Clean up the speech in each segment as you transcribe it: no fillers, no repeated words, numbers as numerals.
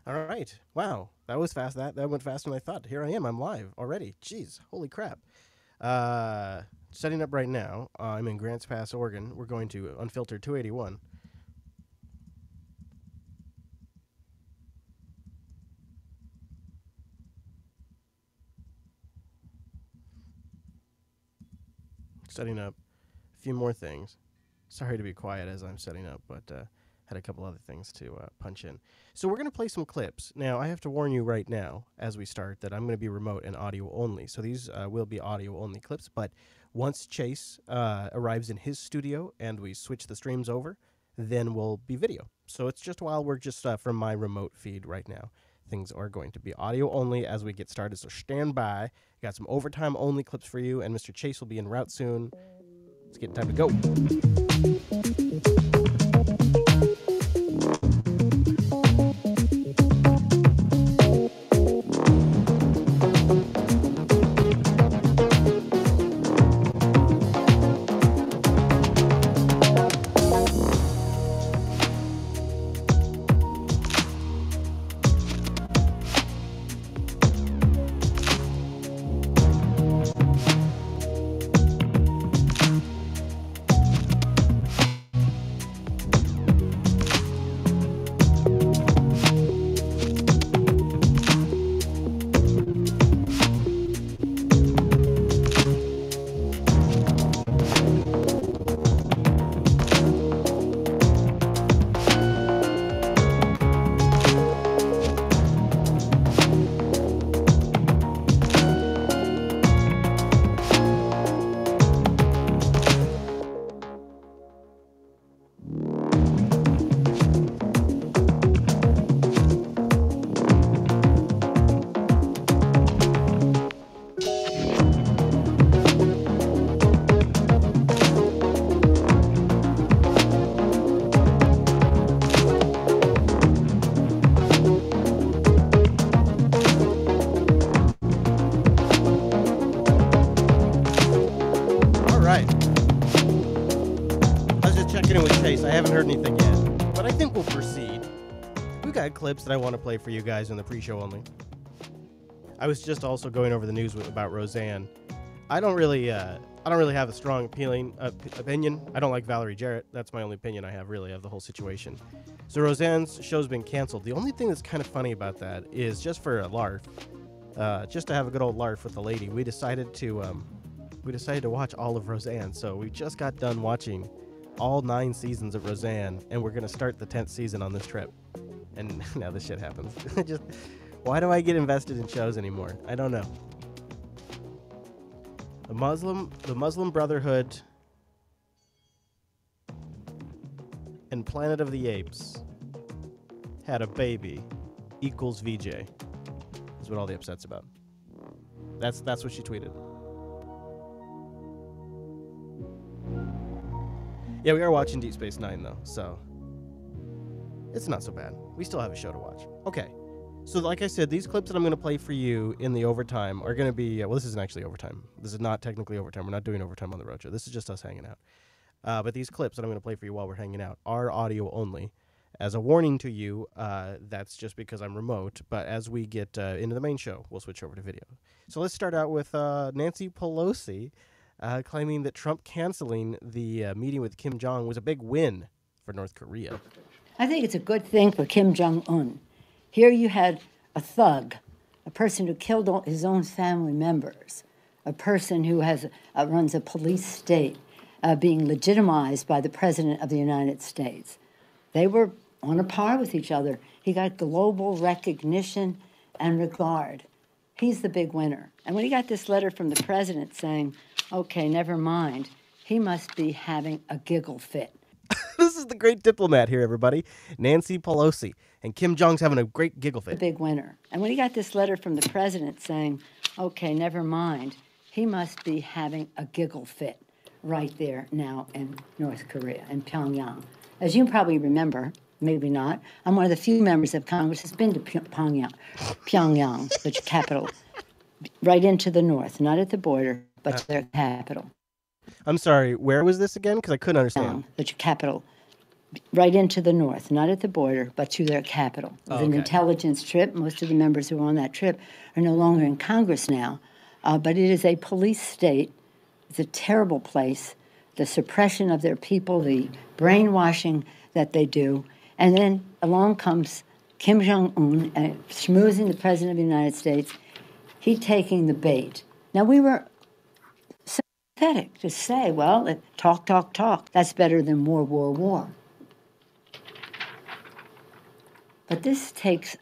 All right. Wow. That was fast. That went faster than I thought. Here I am. I'm live already. Jeez. Holy crap. Setting up right now. I'm in Grants Pass, Oregon. We're going to Unfilter 281. Setting up a few more things. Sorry to be quiet as I'm setting up, but had a couple other things to punch in. So we're going to play some clips. Now, I have to warn you right now as we start that I'm going to be remote and audio only. So these will be audio only clips, but once Chase arrives in his studio and we switch the streams over, then we'll be video. So it's just while we're just from my remote feed right now. Things are going to be audio only as we get started, so stand by. Got some overtime only clips for you, and Mr. Chase will be en route soon. It's getting time to go. I haven't heard anything yet, but I think we'll proceed. We got clips that I want to play for you guys in the pre-show only. I was just also going over the news about Roseanne. I don't really have a strong opinion. I don't like Valerie Jarrett. That's my only opinion I have really of the whole situation. So Roseanne's show's been canceled. The only thing that's kind of funny about that is just for a larf, just to have a good old larf with the lady. We decided to watch all of Roseanne. So we just got done watching all 9 seasons of Roseanne, and we're going to start the 10th season on this trip. And now this shit happens. Why do I get invested in shows anymore? I don't know. The Muslim Brotherhood and Planet of the Apes had a baby equals VJ. Is what all the upset's about. That's what she tweeted. Yeah, we are watching Deep Space Nine, though, so it's not so bad. We still have a show to watch. Okay, so like I said, these clips that I'm going to play for you in the overtime are going to be, well, this isn't actually overtime. This is not technically overtime. We're not doing overtime on the road show. This is just us hanging out. But these clips that I'm going to play for you while we're hanging out are audio only. As a warning to you, that's just because I'm remote, but as we get into the main show, we'll switch over to video. So let's start out with Nancy Pelosi, claiming that Trump canceling the meeting with Kim Jong was a big win for North Korea. I think it's a good thing for Kim Jong-un. Here you had a thug, a person who killed his own family members, a person who runs a police state being legitimized by the President of the United States. They were on a par with each other. He got global recognition and regard. He's the big winner. And when he got this letter from the president saying, okay, never mind, he must be having a giggle fit. This is the great diplomat here, everybody. Nancy Pelosi. And Kim Jong's having a great giggle fit. The big winner. And when he got this letter from the president saying, okay, never mind, he must be having a giggle fit right there now in North Korea, in Pyongyang. As you probably remember, maybe not, I'm one of the few members of Congress that's been to Pyongyang, the capital, right into the north, not at the border, but to their capital. I'm sorry, where was this again? Because I couldn't understand. The capital, right into the north, not at the border, but to their capital. It was an intelligence trip. Most of the members who were on that trip are no longer in Congress now, but it is a police state. It's a terrible place. The suppression of their people, the brainwashing that they do. And then along comes Kim Jong-un, schmoozing the President of the United States, he taking the bait. Now, we were sympathetic to say, well, talk, talk, talk. That's better than war, war, war. But this takes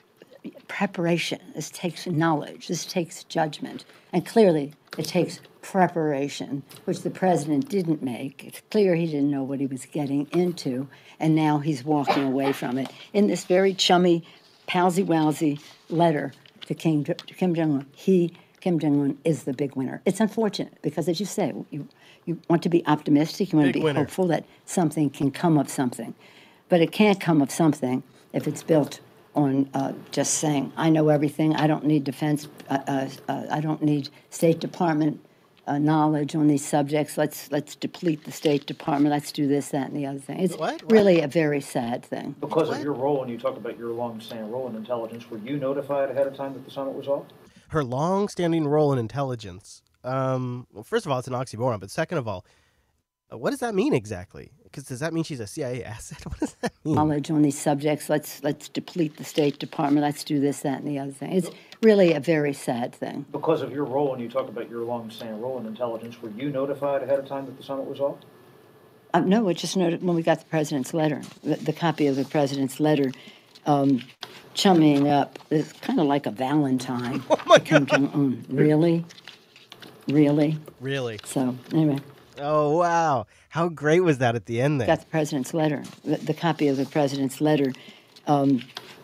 preparation. This takes knowledge. This takes judgment. And clearly, it takes preparation, which the president didn't make. It's clear he didn't know what he was getting into, and now he's walking away from it. In this very chummy, palsy-walsy letter to Kim Jong-un, Kim Jong-un, is the big winner. It's unfortunate because, as you say, you want to be optimistic, you want to be hopeful that something can come of something. But it can't come of something if it's built on just saying, I know everything, I don't need defense, I don't need State Department knowledge on these subjects, let's deplete the State Department, let's do this, that, and the other thing. It's really a very sad thing. Because of your role, and you talk about your long-standing role in intelligence, were you notified ahead of time that the summit was off? Her long-standing role in intelligence. Well, first of all, it's an oxymoron, but second of all, what does that mean exactly? Because does that mean she's a CIA asset? What does that mean? Knowledge on these subjects, let's deplete the State Department, let's do this, that, and the other thing. It's really a very sad thing. Because of your role, and you talk about your long-standing role in intelligence, were you notified ahead of time that the summit was off? No, it just noted when we got the president's letter, the copy of the president's letter, chumming up. It's kind of like a Valentine. Oh my Kim God. Jong-un. Really? Really? Really? So, anyway. Oh, wow. How great was that at the end there? Got the president's letter, the copy of the president's letter,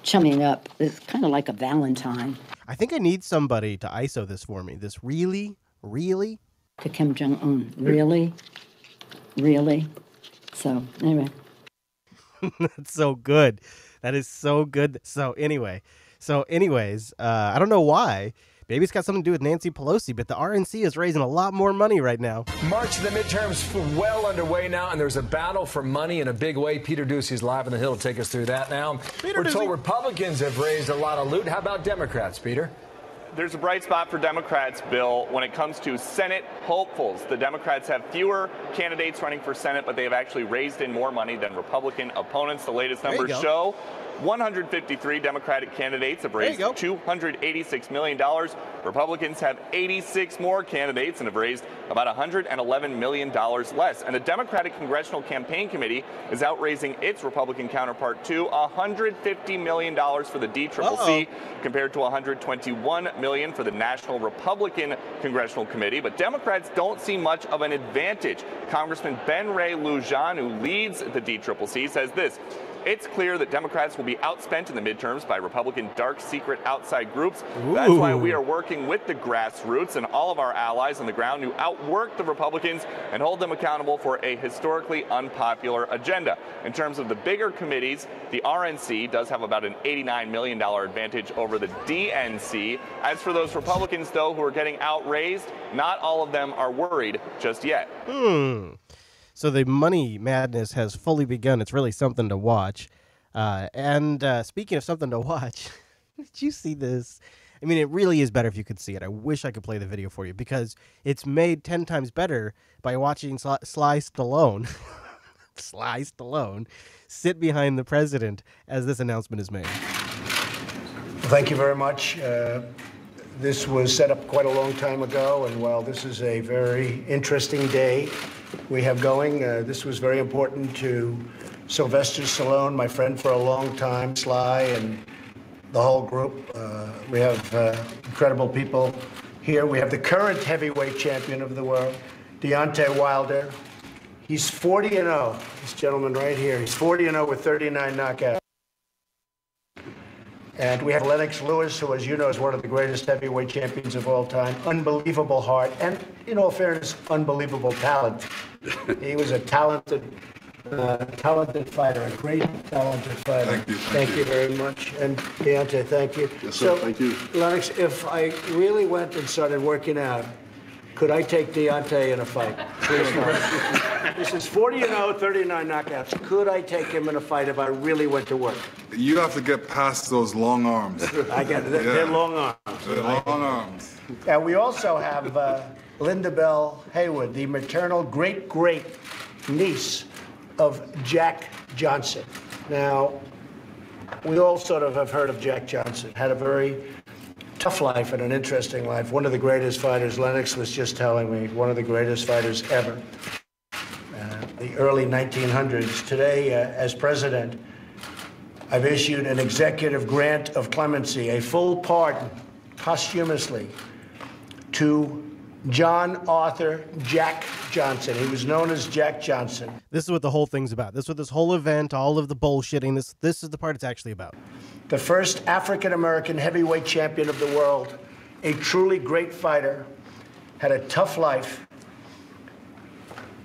chumming up. It's kind of like a Valentine. I think I need somebody to ISO this for me. This really? To Kim Jong-un. Really? Really? So, anyway. That's so good. That is so good. So anyways, I don't know why. Maybe it's got something to do with Nancy Pelosi, but the RNC is raising a lot more money right now. March to the midterms well underway now, and there's a battle for money in a big way. Peter Ducey's live on the Hill to take us through that now. We're told Republicans have raised a lot of loot. How about Democrats, Peter? There's a bright spot for Democrats, Bill, when it comes to Senate hopefuls. The Democrats have fewer candidates running for Senate, but they have actually raised in more money than Republican opponents. The latest numbers show 153 Democratic candidates have raised $286 million. Republicans have 86 more candidates and have raised about $111 million less. And the Democratic Congressional Campaign Committee is outraising its Republican counterpart to $150 million for the DCCC compared to $121 million for the National Republican Congressional Committee. But Democrats don't see much of an advantage. Congressman Ben Ray Lujan, who leads the DCCC, says this: it's clear that Democrats will be outspent in the midterms by Republican dark secret outside groups. That's why we are working with the grassroots and all of our allies on the ground to outwork the Republicans and hold them accountable for a historically unpopular agenda. In terms of the bigger committees, the RNC does have about an $89 million advantage over the DNC. As for those Republicans, though, who are getting outraised, not all of them are worried just yet. So the money madness has fully begun. It's really something to watch. And speaking of something to watch, did you see this? I mean, it really is better if you could see it. I wish I could play the video for you because it's made 10 times better by watching Sly Stallone, Sly Stallone, sit behind the president as this announcement is made. Thank you very much. This was set up quite a long time ago, and while this is a very interesting day we have going, this was very important to Sylvester Stallone, my friend for a long time, Sly, and the whole group. We have incredible people here. We have the current heavyweight champion of the world, Deontay Wilder. He's 40-0, this gentleman right here. He's 40-0 with 39 knockouts. And we have Lennox Lewis, who, as you know, is one of the greatest heavyweight champions of all time. Unbelievable heart, and in all fairness, unbelievable talent. He was a talented fighter, a great talented fighter. Thank you. Thank you very much. And Deontay, thank you. Yes, sir. Thank you. Lennox, if I really went and started working out, Could I take Deontay in a fight? Please no. This is 40-0, 39 knockouts. Could I take him in a fight if I really went to work? You have to get past those long arms. I get it. They're long arms. They're long arms. And we also have Linda Bell Haywood, the maternal great-great niece of Jack Johnson. Now, we all sort of have heard of Jack Johnson. Had a very tough life and an interesting life. One of the greatest fighters, Lennox was just telling me, one of the greatest fighters ever. The early 1900s. Today, as president, I've issued an executive grant of clemency, a full pardon, posthumously, to John Arthur Jack Johnson. He was known as Jack Johnson. This is what the whole thing's about. This is what this whole event, all of the bullshitting, this is the part it's actually about. The first African-American heavyweight champion of the world, a truly great fighter, had a tough life.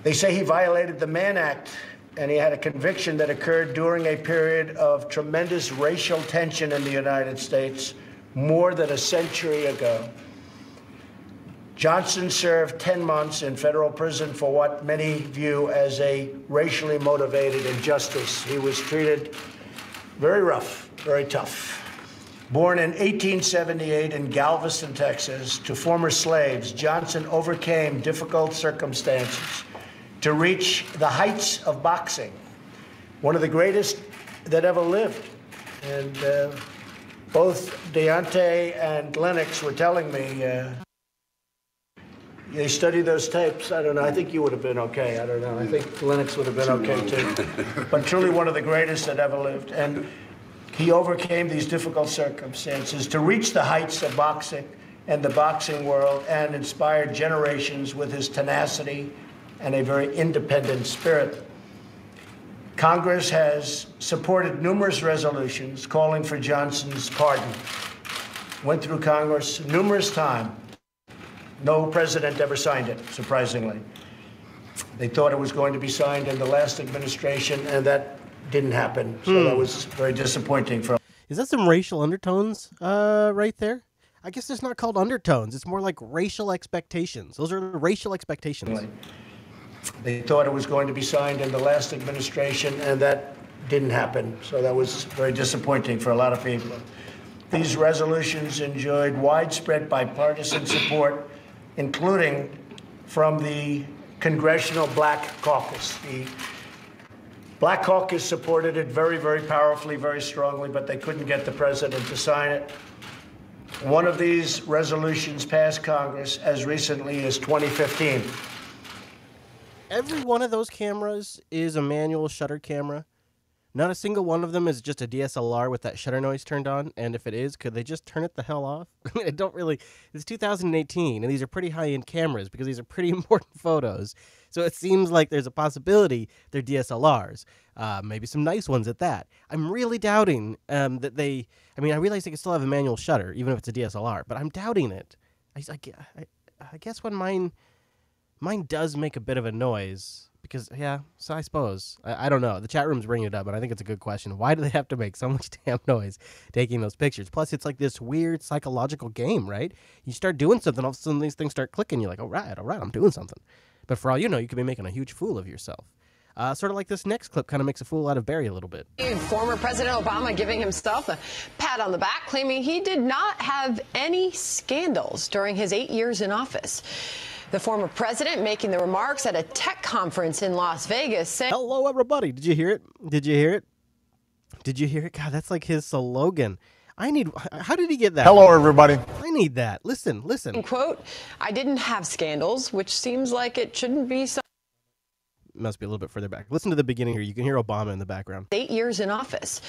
They say he violated the Mann Act, and he had a conviction that occurred during a period of tremendous racial tension in the United States more than a century ago. Johnson served 10 months in federal prison for what many view as a racially motivated injustice. He was treated very rough, very tough. Born in 1878 in Galveston, Texas, to former slaves, Johnson overcame difficult circumstances to reach the heights of boxing, one of the greatest that ever lived. And both Deontay and Lennox were telling me, they studied those tapes. I don't know. I think you would have been okay. I don't know. I think Lennox would have been okay, too. But truly one of the greatest that ever lived. And he overcame these difficult circumstances to reach the heights of boxing and the boxing world and inspired generations with his tenacity and a very independent spirit. Congress has supported numerous resolutions calling for Johnson's pardon. Went through Congress numerous times. No president ever signed it, surprisingly. They thought it was going to be signed in the last administration, and that didn't happen. So that was very disappointing for. Is that some racial undertones right there? I guess it's not called undertones. It's more like racial expectations. Those are racial expectations. They thought it was going to be signed in the last administration, and that didn't happen. So that was very disappointing for a lot of people. These resolutions enjoyed widespread bipartisan support, including from the Congressional Black Caucus. The Black Caucus supported it very, very powerfully, very strongly, but they couldn't get the president to sign it. One of these resolutions passed Congress as recently as 2015. Every one of those cameras is a manual shutter camera. Not a single one of them is just a DSLR with that shutter noise turned on. And if it is, could they just turn it the hell off? I mean, I don't really. It's 2018, and these are pretty high-end cameras because these are pretty important photos. So it seems like there's a possibility they're DSLRs. Maybe some nice ones at that. I'm really doubting that they. I mean, I realize they can still have a manual shutter, even if it's a DSLR, but I'm doubting it. I guess when mine does make a bit of a noise. Because, yeah, so I suppose. I don't know. The chat room's bringing it up, but I think it's a good question. Why do they have to make so much damn noise taking those pictures? Plus, it's like this weird psychological game, right? You start doing something, all of a sudden these things start clicking. You're like, all right, I'm doing something. But for all you know, you could be making a huge fool of yourself. Sort of like this next clip kind of makes a fool out of Barry a little bit. Former President Obama giving himself a pat on the back, claiming he did not have any scandals during his 8 years in office. The former president making the remarks at a tech conference in Las Vegas saying, "Hello, everybody. Did you hear it? Did you hear it? Did you hear it? God, that's like his slogan. How did he get that? Hello, everybody. I need that. Listen. Quote, I didn't have scandals, which seems like it shouldn't be so. Must be a little bit further back. Listen to the beginning here. You can hear Obama in the background. 8 years in office.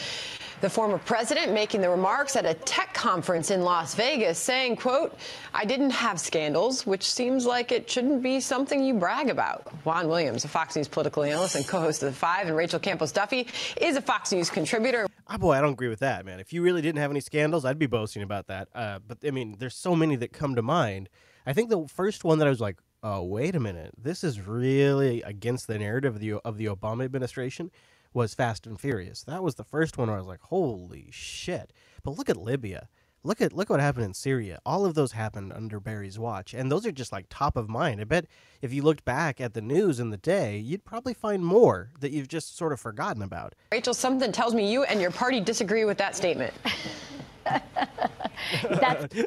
The former president making the remarks at a tech conference in Las Vegas saying, quote, I didn't have scandals, which seems like it shouldn't be something you brag about. Juan Williams, a Fox News political analyst and co-host of The Five, and Rachel Campos-Duffy is a Fox News contributor. Oh, boy, I don't agree with that, man. If you really didn't have any scandals, I'd be boasting about that. But, I mean, there's so many that come to mind. I think the first one that I was like, oh, wait a minute, this is really against the narrative of the Obama administration, was Fast and Furious. That was the first one where I was like, holy shit. But look at Libya. Look what happened in Syria. All of those happened under Barry's watch, and those are just like top of mind. I bet if you looked back at the news in the day, you'd probably find more that you've just sort of forgotten about. Rachel, something tells me you and your party disagree with that statement.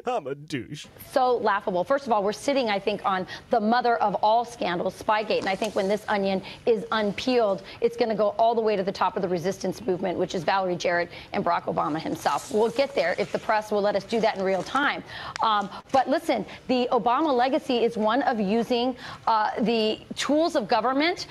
I'm a douche. So laughable. First of all, we're sitting, I think, on the mother of all scandals, Spygate. And I think when this onion is unpeeled, it's going to go all the way to the top of the resistance movement, which is Valerie Jarrett and Barack Obama himself. We'll get there if the press will let us do that in real time. But listen, the Obama legacy is one of using the tools of government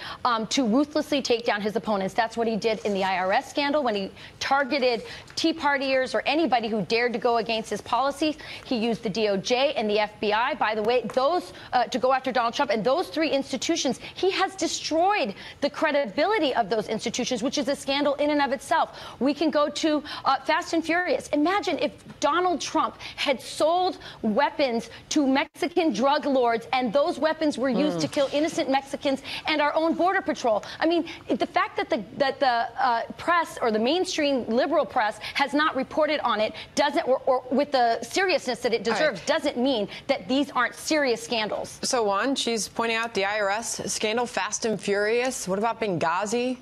to ruthlessly take down his opponents. That's what he did in the IRS scandal when he targeted Tea Partiers or anybody who dared to go against his policies. He used the DOJ and the FBI, by the way, those to go after Donald Trump. And those three institutions, he has destroyed the credibility of those institutions, which is a scandal in and of itself. We can go to Fast and Furious. Imagine if Donald Trump had sold weapons to Mexican drug lords and those weapons were used to kill innocent Mexicans and our own Border Patrol. I mean, the fact that the press or the mainstream liberal press has not reported on it doesn't, or with the seriousness that it deserves, doesn't mean that these aren't serious scandals. So, Juan, she's pointing out the IRS scandal, Fast and Furious. What about Benghazi?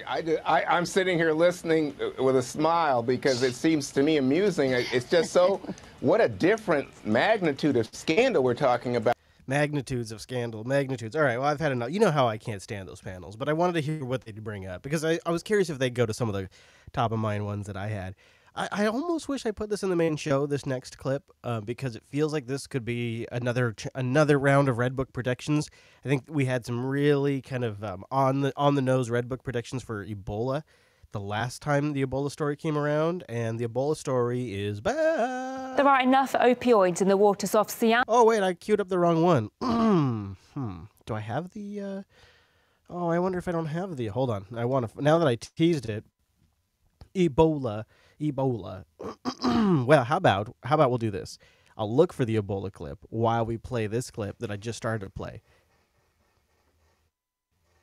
I'm sitting here listening with a smile because it seems to me amusing. It's just so, what a different magnitude of scandal we're talking about. Magnitudes of scandal, magnitudes. All right, well, I've had enough. You know how I can't stand those panels, but I wanted to hear what they'd bring up because I was curious if they'd go to some of the top-of-mind ones that I had. I almost wish I put this in the main show, this next clip, because it feels like this could be another round of Red Book predictions. I think we had some really kind of on the nose Red Book predictions for Ebola the last time the Ebola story came around, and the Ebola story is bad. There are enough opioids in the waters off Seattle. Oh wait, I queued up the wrong one. Do I have the? Oh, I wonder if I don't have the. Hold on, I want to. Now that I teased it, Ebola. Well, how about we'll do this? I'll look for the Ebola clip while we play this clip that I just started to play.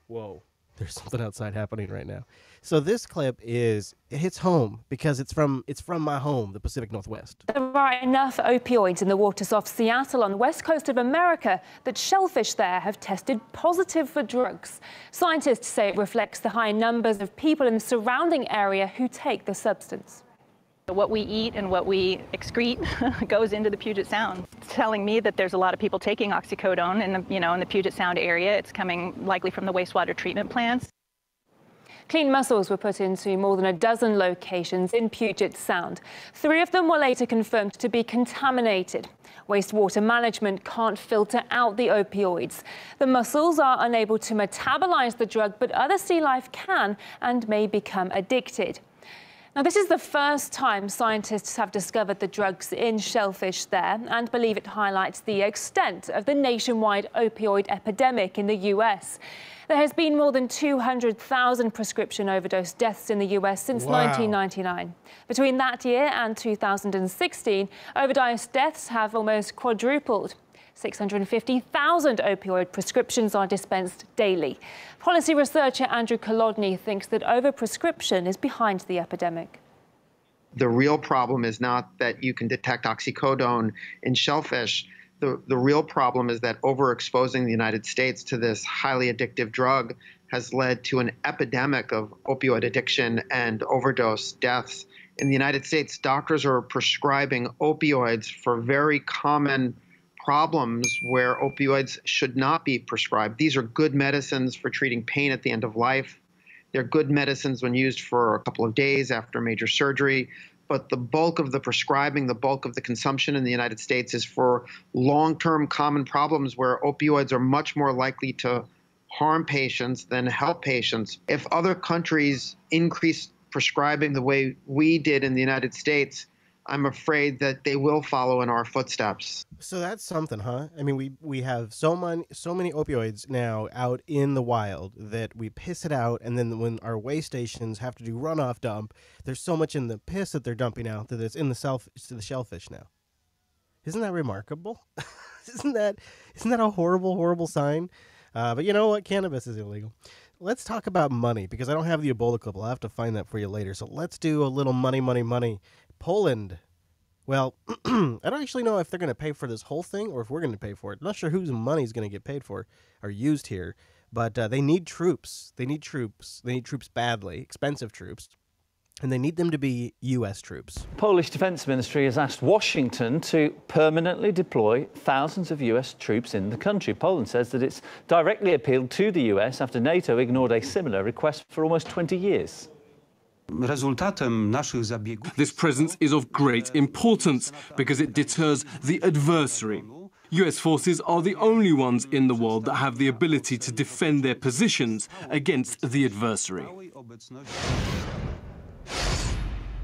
Whoa, there's something outside happening right now. So this clip it hits home because it's from my home, the Pacific Northwest. There are enough opioids in the waters off Seattle on the west coast of America that shellfish there have tested positive for drugs. Scientists say it reflects the high numbers of people in the surrounding area who take the substance. What we eat and what we excrete goes into the Puget Sound. It's telling me that there's a lot of people taking oxycodone in the Puget Sound area. It's coming likely from the wastewater treatment plants. Clean mussels were put into more than a dozen locations in Puget Sound. 3 of them were later confirmed to be contaminated. Wastewater management can't filter out the opioids. The mussels are unable to metabolize the drug, but other sea life can and may become addicted. Now, this is the first time scientists have discovered the drugs in shellfish there and believe it highlights the extent of the nationwide opioid epidemic in the U.S. There has been more than 200,000 prescription overdose deaths in the U.S. since 1999. Between that year and 2016, overdose deaths have almost quadrupled. 650,000 opioid prescriptions are dispensed daily. Policy researcher Andrew Kolodny thinks that overprescription is behind the epidemic. The real problem is not that you can detect oxycodone in shellfish. The real problem is that overexposing the United States to this highly addictive drug has led to an epidemic of opioid addiction and overdose deaths. In the United States, doctors are prescribing opioids for very common problems where opioids should not be prescribed. These are good medicines for treating pain at the end of life. They're good medicines when used for a couple of days after major surgery. But the bulk of the prescribing, the bulk of the consumption in the United States is for long-term common problems where opioids are much more likely to harm patients than help patients. If other countries increase prescribing the way we did in the United States, I'm afraid that they will follow in our footsteps. So that's something, huh? I mean, we have so many opioids now out in the wild that we piss it out, and then when our waste stations have to do runoff dump, there's so much in the piss that they're dumping out that it's in the shellfish now. Isn't that remarkable? Isn't that a horrible sign? But you know what? Cannabis is illegal. Let's talk about money, because I don't have the Ebola clip. I'll have to find that for you later. So let's do a little money. Poland Well, I don't actually know if they're going to pay for this whole thing or if we're going to pay for it. I'm not sure whose money is going to get paid for or used here, but they need troops. They need troops. They need troops badly, expensive troops, and they need them to be U.S. troops. Polish Defence Ministry has asked Washington to permanently deploy thousands of U.S. troops in the country. Poland says that it's directly appealed to the U.S. after NATO ignored a similar request for almost 20 years. This presence is of great importance because it deters the adversary. US forces are the only ones in the world that have the ability to defend their positions against the adversary.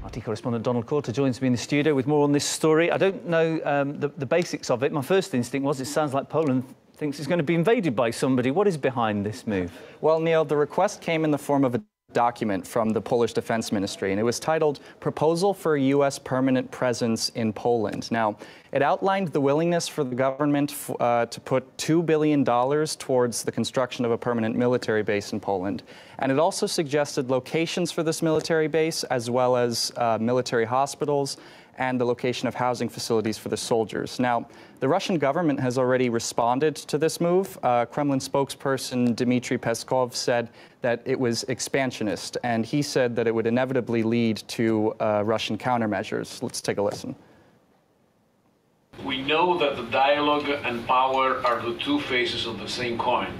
RT correspondent Donald Coulter joins me in the studio with more on this story. I don't know the basics of it. My first instinct was it sounds like Poland thinks it's going to be invaded by somebody. What is behind this move? Well, Neil, the request came in the form of a document from the Polish Defense Ministry, and it was titled Proposal for a U.S. Permanent Presence in Poland. Now, it outlined the willingness for the government to put $2 billion towards the construction of a permanent military base in Poland. And it also suggested locations for this military base, as well as military hospitals and the location of housing facilities for the soldiers. Now, the Russian government has already responded to this move. Kremlin spokesperson Dmitry Peskov said that it was expansionist, and he said that it would inevitably lead to Russian countermeasures. Let's take a listen. We know that the dialogue and power are the two faces of the same coin.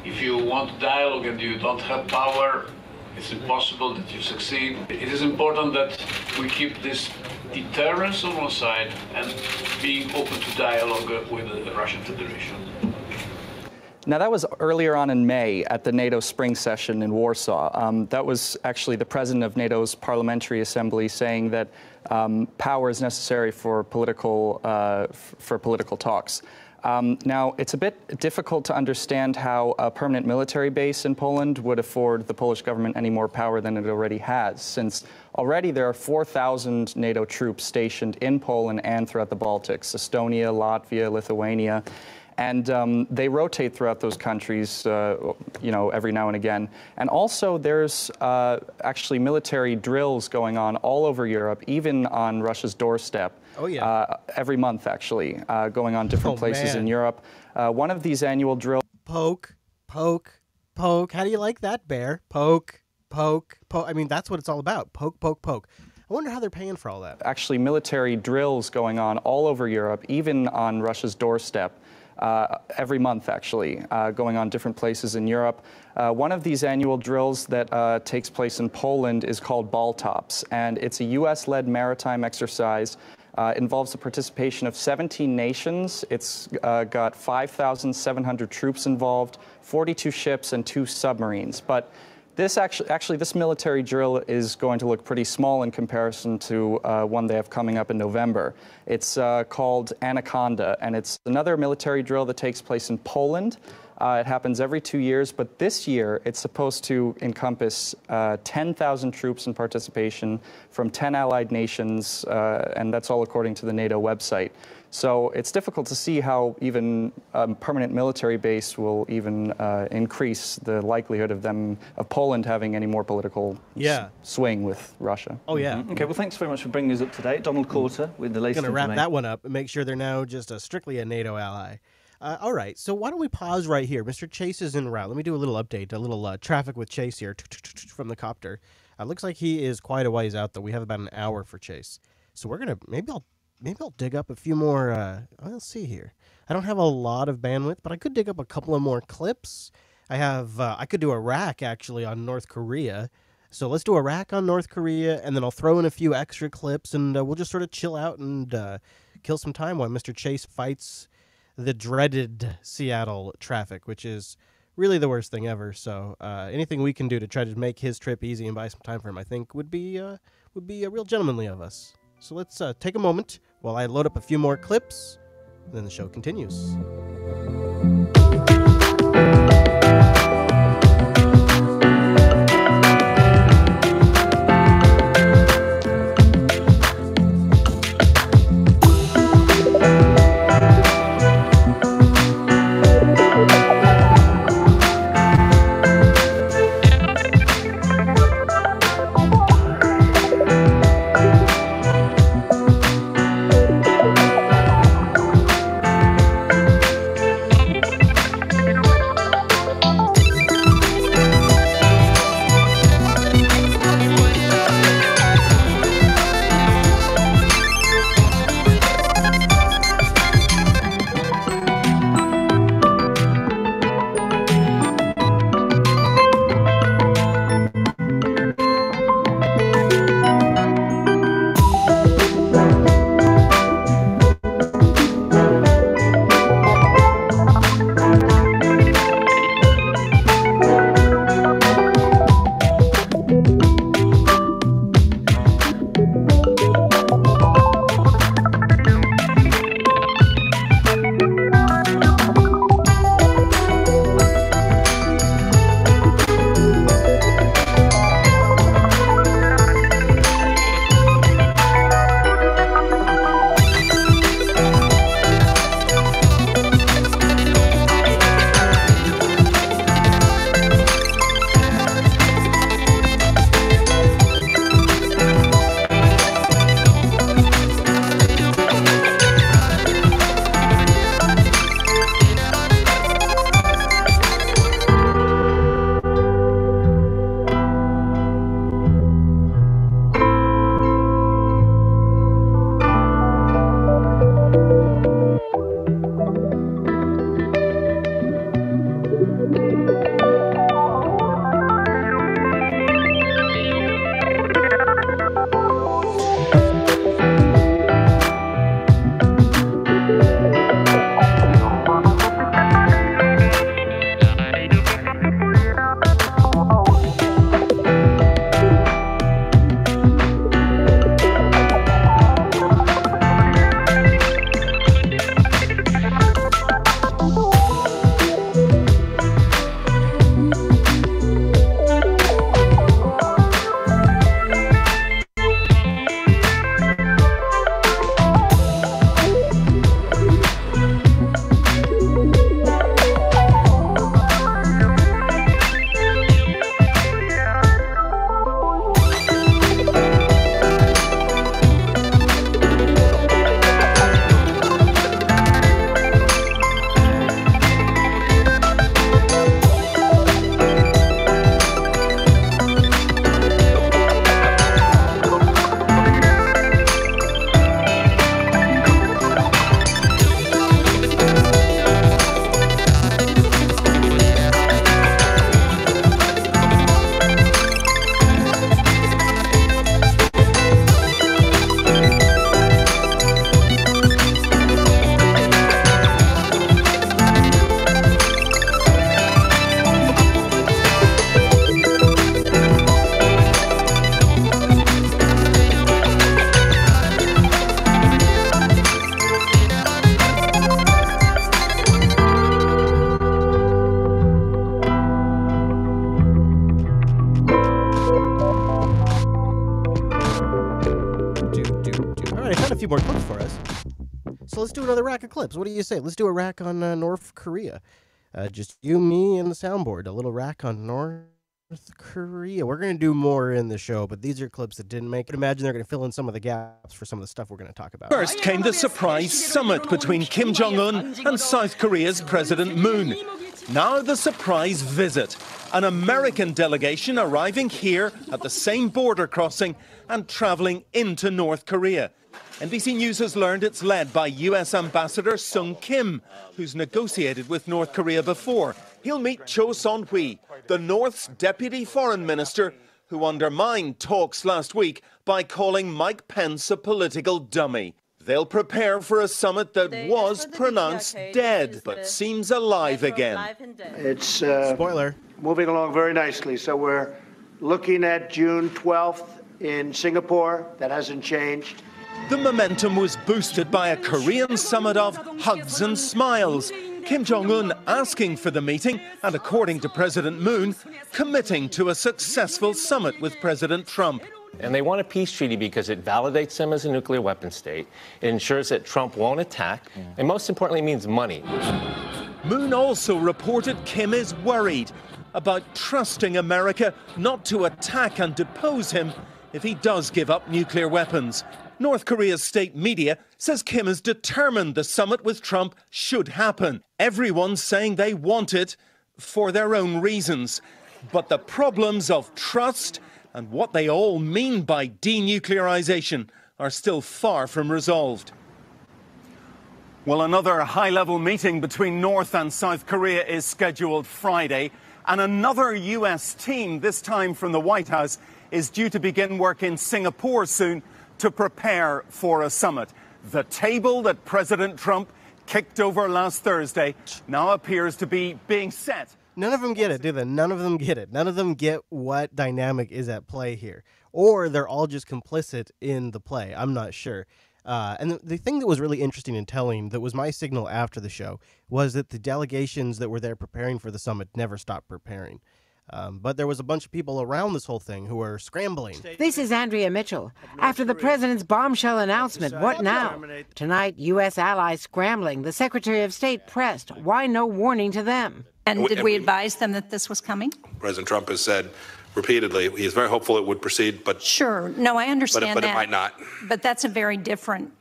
If you want dialogue and you don't have power, it's impossible that you succeed. It is important that we keep this deterrence on one side and being open to dialogue with the Russian Federation. Now, that was earlier on in May at the NATO spring session in Warsaw. That was actually the president of NATO's Parliamentary Assembly saying that power is necessary for political talks. Now, it's a bit difficult to understand how a permanent military base in Poland would afford the Polish government any more power than it already has, since already there are 4,000 NATO troops stationed in Poland and throughout the Baltics, Estonia, Latvia, Lithuania. And they rotate throughout those countries, every now and again. And also, there's actually military drills going on all over Europe, even on Russia's doorstep. Oh, yeah. Every month, actually, going on different places in Europe. One of these annual drills. Poke, poke, poke. How do you like that, Bear? Poke, poke, poke. I mean, that's what it's all about. Poke, poke, poke. I wonder how they're paying for all that. Actually, military drills going on all over Europe, even on Russia's doorstep. Every month, actually, going on different places in Europe. One of these annual drills that takes place in Poland is called Baltops, and it's a U.S.-led maritime exercise. It involves the participation of 17 nations. It's got 5,700 troops involved, 42 ships, and 2 submarines. But this this military drill is going to look pretty small in comparison to one they have coming up in November. It's called Anaconda, and it's another military drill that takes place in Poland. It happens every 2 years, but this year it's supposed to encompass 10,000 troops in participation from 10 allied nations, and that's all according to the NATO website. So it's difficult to see how even a permanent military base will even increase the likelihood of Poland having any more political swing with Russia. Oh, yeah. Okay, well, thanks very much for bringing us up to date. Donald Coulter with the latest information. Going to wrap that one up and make sure they're now just strictly a NATO ally. All right, so why don't we pause right here? Mr. Chase is en route. Let me do a little update, a little traffic with Chase here from the copter. Looks like he is quite a ways out, though. We have about an hour for Chase. So we're going to, maybe I'll dig up a few more, let's see here. I don't have a lot of bandwidth, but I could dig up a couple of more clips. I could do a rack, actually, on North Korea. So let's do a rack on North Korea, and then I'll throw in a few extra clips, and we'll just sort of chill out and kill some time while Mr. Chase fights the dreaded Seattle traffic, which is really the worst thing ever. So anything we can do to try to make his trip easy and buy some time for him, I think would be real gentlemanly of us. So let's take a moment while I load up a few more clips, and then the show continues. clips for us. So let's do another rack of clips. What do you say? Let's do a rack on North Korea. Just you, me, and the soundboard. A little rack on North Korea. We're going to do more in the show, but these are clips that didn't make it. Imagine they're going to fill in some of the gaps for some of the stuff we're going to talk about. First came the surprise summit between Kim Jong-un and South Korea's President Moon. Now the surprise visit. An American delegation arriving here at the same border crossing and travelling into North Korea. NBC News has learned it's led by US Ambassador Sung Kim, who's negotiated with North Korea before. He'll meet Cho Son-hui, the North's deputy foreign minister, who undermined talks last week by calling Mike Pence a political dummy. They'll prepare for a summit that was pronounced dead, but seems alive again. It's spoiler moving along very nicely. So we're looking at June 12th in Singapore. That hasn't changed. The momentum was boosted by a Korean summit of hugs and smiles. Kim Jong-un asking for the meeting and, according to President Moon, committing to a successful summit with President Trump. And they want a peace treaty because it validates them as a nuclear weapon state. It ensures that Trump won't attack, and most importantly means money. Moon also reported Kim is worried about trusting America not to attack and depose him if he does give up nuclear weapons. North Korea's state media says Kim is determined the summit with Trump should happen. Everyone's saying they want it for their own reasons. But the problems of trust and what they all mean by denuclearization are still far from resolved. Well, another high-level meeting between North and South Korea is scheduled Friday, and another U.S. team, this time from the White House, is due to begin work in Singapore soon to prepare for a summit. The table that President Trump kicked over last Thursday now appears to be being set. None of them get it, do they? None of them get it. None of them get what dynamic is at play here. Or they're all just complicit in the play. I'm not sure. And the thing that was really interesting and telling, that was my signal after the show, was that the delegations that were there preparing for the summit never stopped preparing. But there was a bunch of people around this whole thing who were scrambling. This is Andrea Mitchell. After the president's bombshell announcement, what now? Tonight, U.S. allies scrambling. The Secretary of State pressed. Why no warning to them? And did we advise them that this was coming? President Trump has said repeatedly he is very hopeful it would proceed, but sure. No, I understand but that. It might not. But that's a very different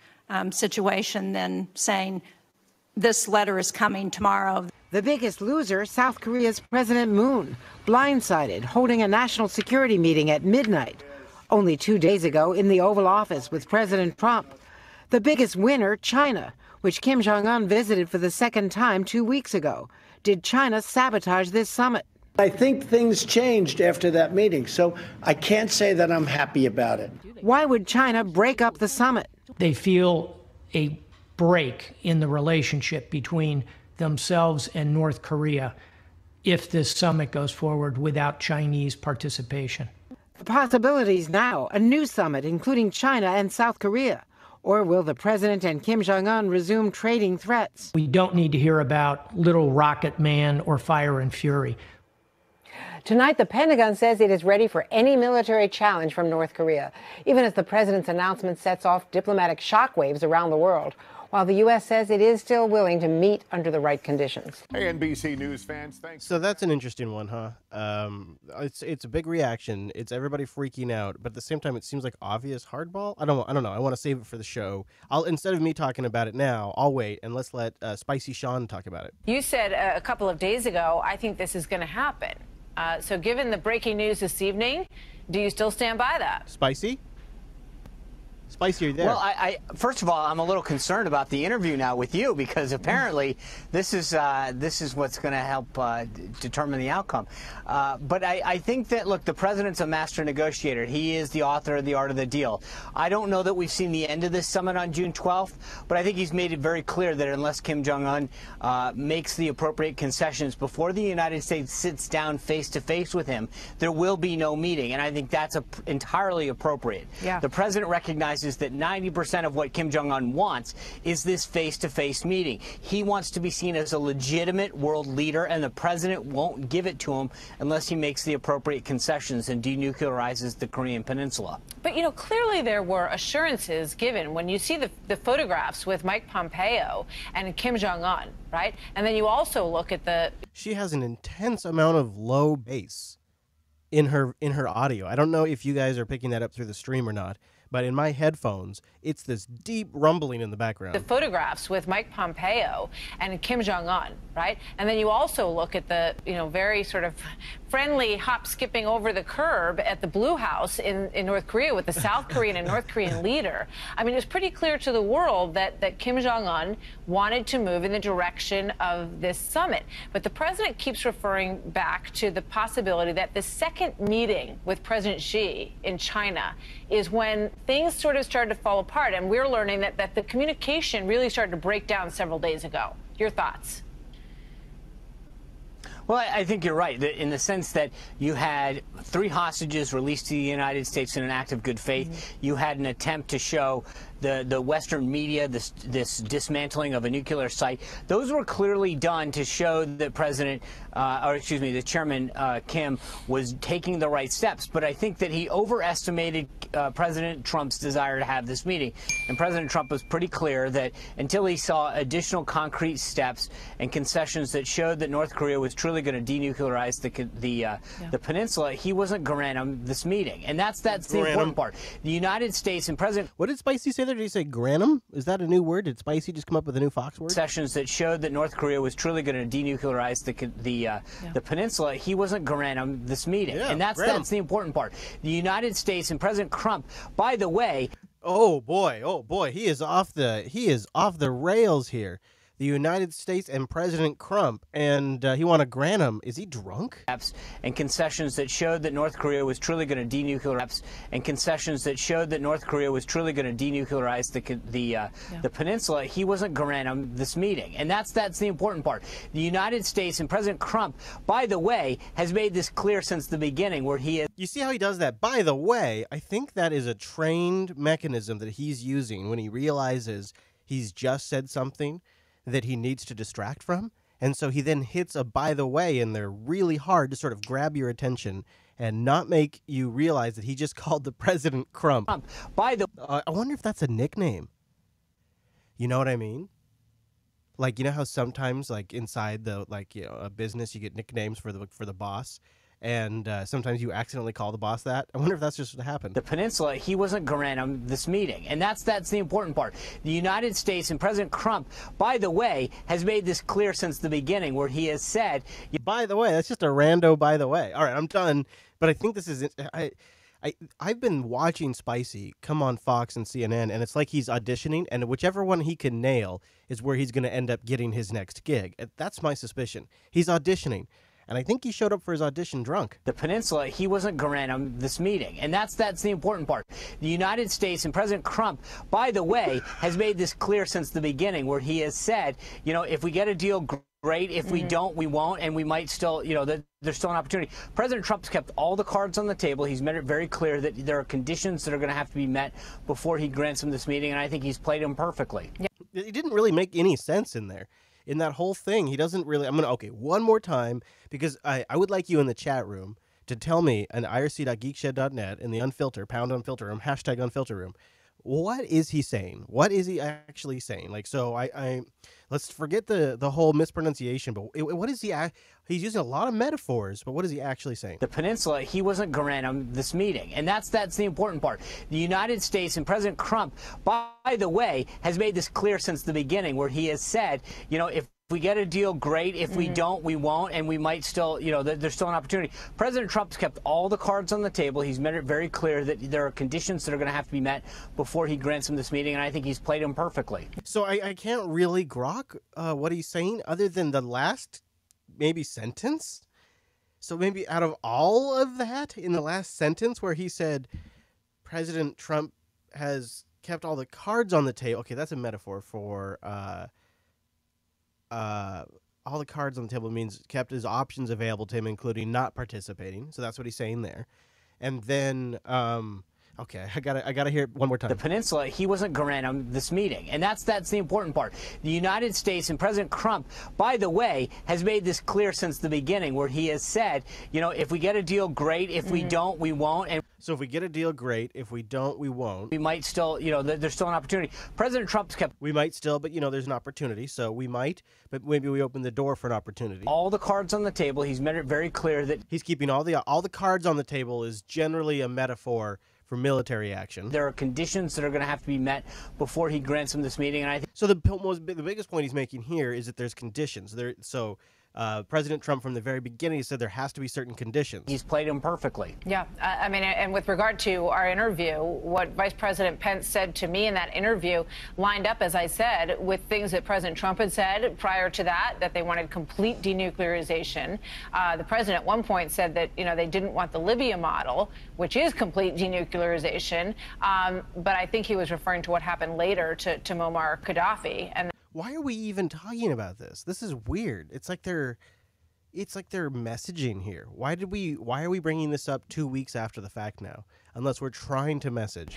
situation than saying this letter is coming tomorrow. The biggest loser, South Korea's President Moon, blindsided, holding a national security meeting at midnight. Only 2 days ago in the Oval Office with President Trump. The biggest winner, China, which Kim Jong-un visited for the second time 2 weeks ago. Did China sabotage this summit? I think things changed after that meeting, so I can't say that I'm happy about it. Why would China break up the summit? They feel a break in the relationship between themselves and North Korea if this summit goes forward without Chinese participation. The possibilities now, a new summit including China and South Korea. Or will the president and Kim Jong-un resume trading threats? We don't need to hear about Little Rocket Man or Fire and Fury. Tonight, the Pentagon says it is ready for any military challenge from North Korea, even as the president's announcement sets off diplomatic shockwaves around the world, while the U.S. says it is still willing to meet under the right conditions. Hey, NBC News fans, thanks. So that's an interesting one, huh? It's a big reaction. It's everybody freaking out, but at the same time, it seems like obvious hardball. I don't know. I want to save it for the show. Instead of me talking about it now, I'll wait and let's let Spicy Sean talk about it. You said a couple of days ago, I think this is going to happen. So given the breaking news this evening, do you still stand by that? Spicy? Spicy, are you there? Well, I first of all, I'm a little concerned about the interview now with you because apparently this is what's going to help determine the outcome. But I think that, look, the president's a master negotiator. He is the author of The Art of the Deal. I don't know that we've seen the end of this summit on June 12th, but I think he's made it very clear that unless Kim Jong-un makes the appropriate concessions before the United States sits down face-to-face with him, there will be no meeting. And I think that's entirely appropriate. Yeah. The president recognizes realizes that 90% of what Kim Jong-un wants is this face-to-face meeting. He wants to be seen as a legitimate world leader, and the president won't give it to him unless he makes the appropriate concessions and denuclearizes the Korean Peninsula. But, you know, clearly there were assurances given when you see the photographs with Mike Pompeo and Kim Jong-un, right? And then you also look at the... She has an intense amount of low bass in her audio. I don't know if you guys are picking that up through the stream or not, but in my headphones, it's this deep rumbling in the background. The photographs with Mike Pompeo and Kim Jong-un, right? And then you also look at the, you know, very sort of friendly hop skipping over the curb at the Blue House in North Korea with the South Korean and North Korean leader. I mean, it was pretty clear to the world that Kim Jong-un wanted to move in the direction of this summit. But the president keeps referring back to the possibility that the second meeting with President Xi in China is when things sort of started to fall apart. And we're learning that the communication really started to break down several days ago. Your thoughts? Well, I think you're right in the sense that you had 3 hostages released to the United States in an act of good faith. Mm-hmm. You had an attempt to show the Western media this dismantling of a nuclear site. Those were clearly done to show that the Chairman Kim was taking the right steps. But I think that he overestimated President Trump's desire to have this meeting. And President Trump was pretty clear that until he saw additional concrete steps and concessions that showed that North Korea was truly going to denuclearize the peninsula, he wasn't going to grant him this meeting. And that's the important part. The United States and President... What did Spicy say there? Did he say granum? Is that a new word? Did Spicy just come up with a new Fox word? Sessions that showed that North Korea was truly going to denuclearize the peninsula, he wasn't going to grant him this meeting. Yeah, and that's the important part. The United States and President Trump, by the way... Oh boy, he is off the rails here. The United States and President Trump, and he want to grant him. Is he drunk? And concessions that showed that North Korea was truly going to denuclearize. And concessions that showed that North Korea was truly going to denuclearize the peninsula. He wasn't going to grant him this meeting, and that's the important part. The United States and President Trump, by the way, has made this clear since the beginning, where he is. You see how he does that? By the way, I think that is a trained mechanism that he's using when he realizes he's just said something that he needs to distract from. And so he then hits a by the way in there really hard to sort of grab your attention and not make you realize that he just called the president Crump. By the I wonder if that's a nickname. You know what I mean? Like, you know how sometimes like inside a business you get nicknames for the boss? And sometimes you accidentally call the boss that. I wonder if that's just what happened. The peninsula, he wasn't going to grant him this meeting. And that's the important part. The United States and President Trump, by the way, has made this clear since the beginning, where he has said... By the way, that's just a rando by the way. All right, I'm done. But I think this is... I've been watching Spicy come on Fox and CNN, and it's like he's auditioning, and whichever one he can nail is where he's going to end up getting his next gig. That's my suspicion. He's auditioning. And I think he showed up for his audition drunk. The peninsula, he wasn't going to grant him this meeting. And that's the important part. The United States and President Trump, by the way, has made this clear since the beginning, where he has said, you know, if we get a deal, great. If we don't, we won't. And we might still, you know, there's still an opportunity. President Trump's kept all the cards on the table. He's made it very clear that there are conditions that are going to have to be met before he grants him this meeting. And I think he's played them perfectly. Yeah. It didn't really make any sense in there. In that whole thing, he doesn't really... Okay, one more time, because I would like you in the chat room to tell me on irc.geekshed.net in the Unfilter, pound Unfilter room, hashtag Unfilter room, what is he saying? What is he actually saying? Like, so let's forget the whole mispronunciation, but what is he... He's using a lot of metaphors, but what is he actually saying? The peninsula, he wasn't going to grant him this meeting. And that's the important part. The United States and President Trump, by the way, has made this clear since the beginning, where he has said, you know, if we get a deal, great. If we don't, we won't. And we might still, you know, there's still an opportunity. President Trump's kept all the cards on the table. He's made it very clear that there are conditions that are going to have to be met before he grants him this meeting. And I think he's played them perfectly. So I can't really grok what he's saying other than the last maybe sentence. So maybe out of all of that in the last sentence where he said President Trump has kept all the cards on the table. Okay, that's a metaphor for all the cards on the table means kept his options available to him, including not participating. So that's what he's saying there. And then, Okay, I gotta hear it one more time. The peninsula, he wasn't granting this meeting, and that's the important part. The United States and President Trump, by the way, has made this clear since the beginning, where he has said, you know, if we get a deal, great. If we don't, we won't. And so if we get a deal, great. If we don't, we won't. We might still, you know, there's still an opportunity. President Trump's kept. We might still, but you know, there's an opportunity. So we might, but maybe we open the door for an opportunity. All the cards on the table. He's made it very clear that he's keeping all the cards on the table is generally a metaphor for military action. There are conditions that are going to have to be met before he grants him this meeting, and I think so. The biggest point he's making here is that there's conditions. President Trump, from the very beginning, said there has to be certain conditions. He's played him perfectly. Yeah, I mean, and with regard to our interview, what Vice President Pence said to me in that interview lined up, as I said, with things that President Trump had said prior to that they wanted complete denuclearization. The president at one point said that, you know, they didn't want the Libya model, which is complete denuclearization. But I think he was referring to what happened later to Muammar Gaddafi. And why are we even talking about this? This is weird. It's like they're messaging here. Why are we bringing this up 2 weeks after the fact now? Unless we're trying to message.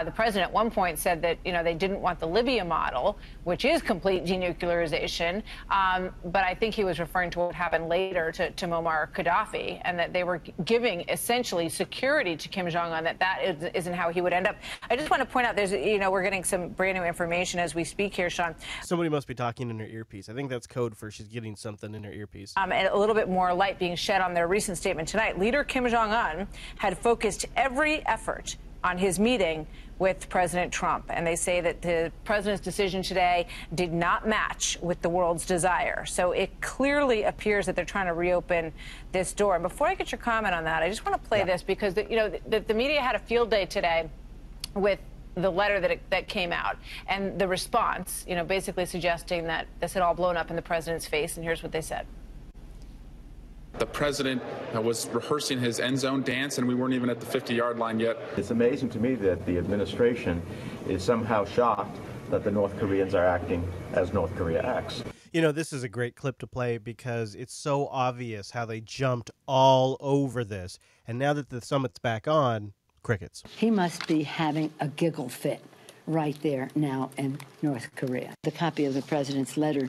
The president at one point said that, you know, they didn't want the Libya model, which is complete denuclearization. But I think he was referring to what happened later to Muammar Gaddafi, and that they were giving essentially security to Kim Jong-un, that isn't how he would end up. I just want to point out, we're getting some brand new information as we speak here, Sean. Somebody must be talking in her earpiece. I think that's code for she's getting something in her earpiece. And a little bit more light being shed on their recent statement tonight. Leader Kim Jong-un had focused every effort on his meeting with President Trump, and they say that the president's decision today did not match with the world's desire. So it clearly appears that they're trying to reopen this door. And before I get your comment on that, I just want to play this, because the media had a field day today with the letter that came out and the response, basically suggesting that this had all blown up in the president's face. And here's what they said. The president was rehearsing his end zone dance, and we weren't even at the 50-yard line yet. It's amazing to me that the administration is somehow shocked that the North Koreans are acting as North Korea acts. This is a great clip to play because it's so obvious how they jumped all over this. And now that the summit's back on, crickets. He must be having a giggle fit right there now in North Korea. The copy of the president's letter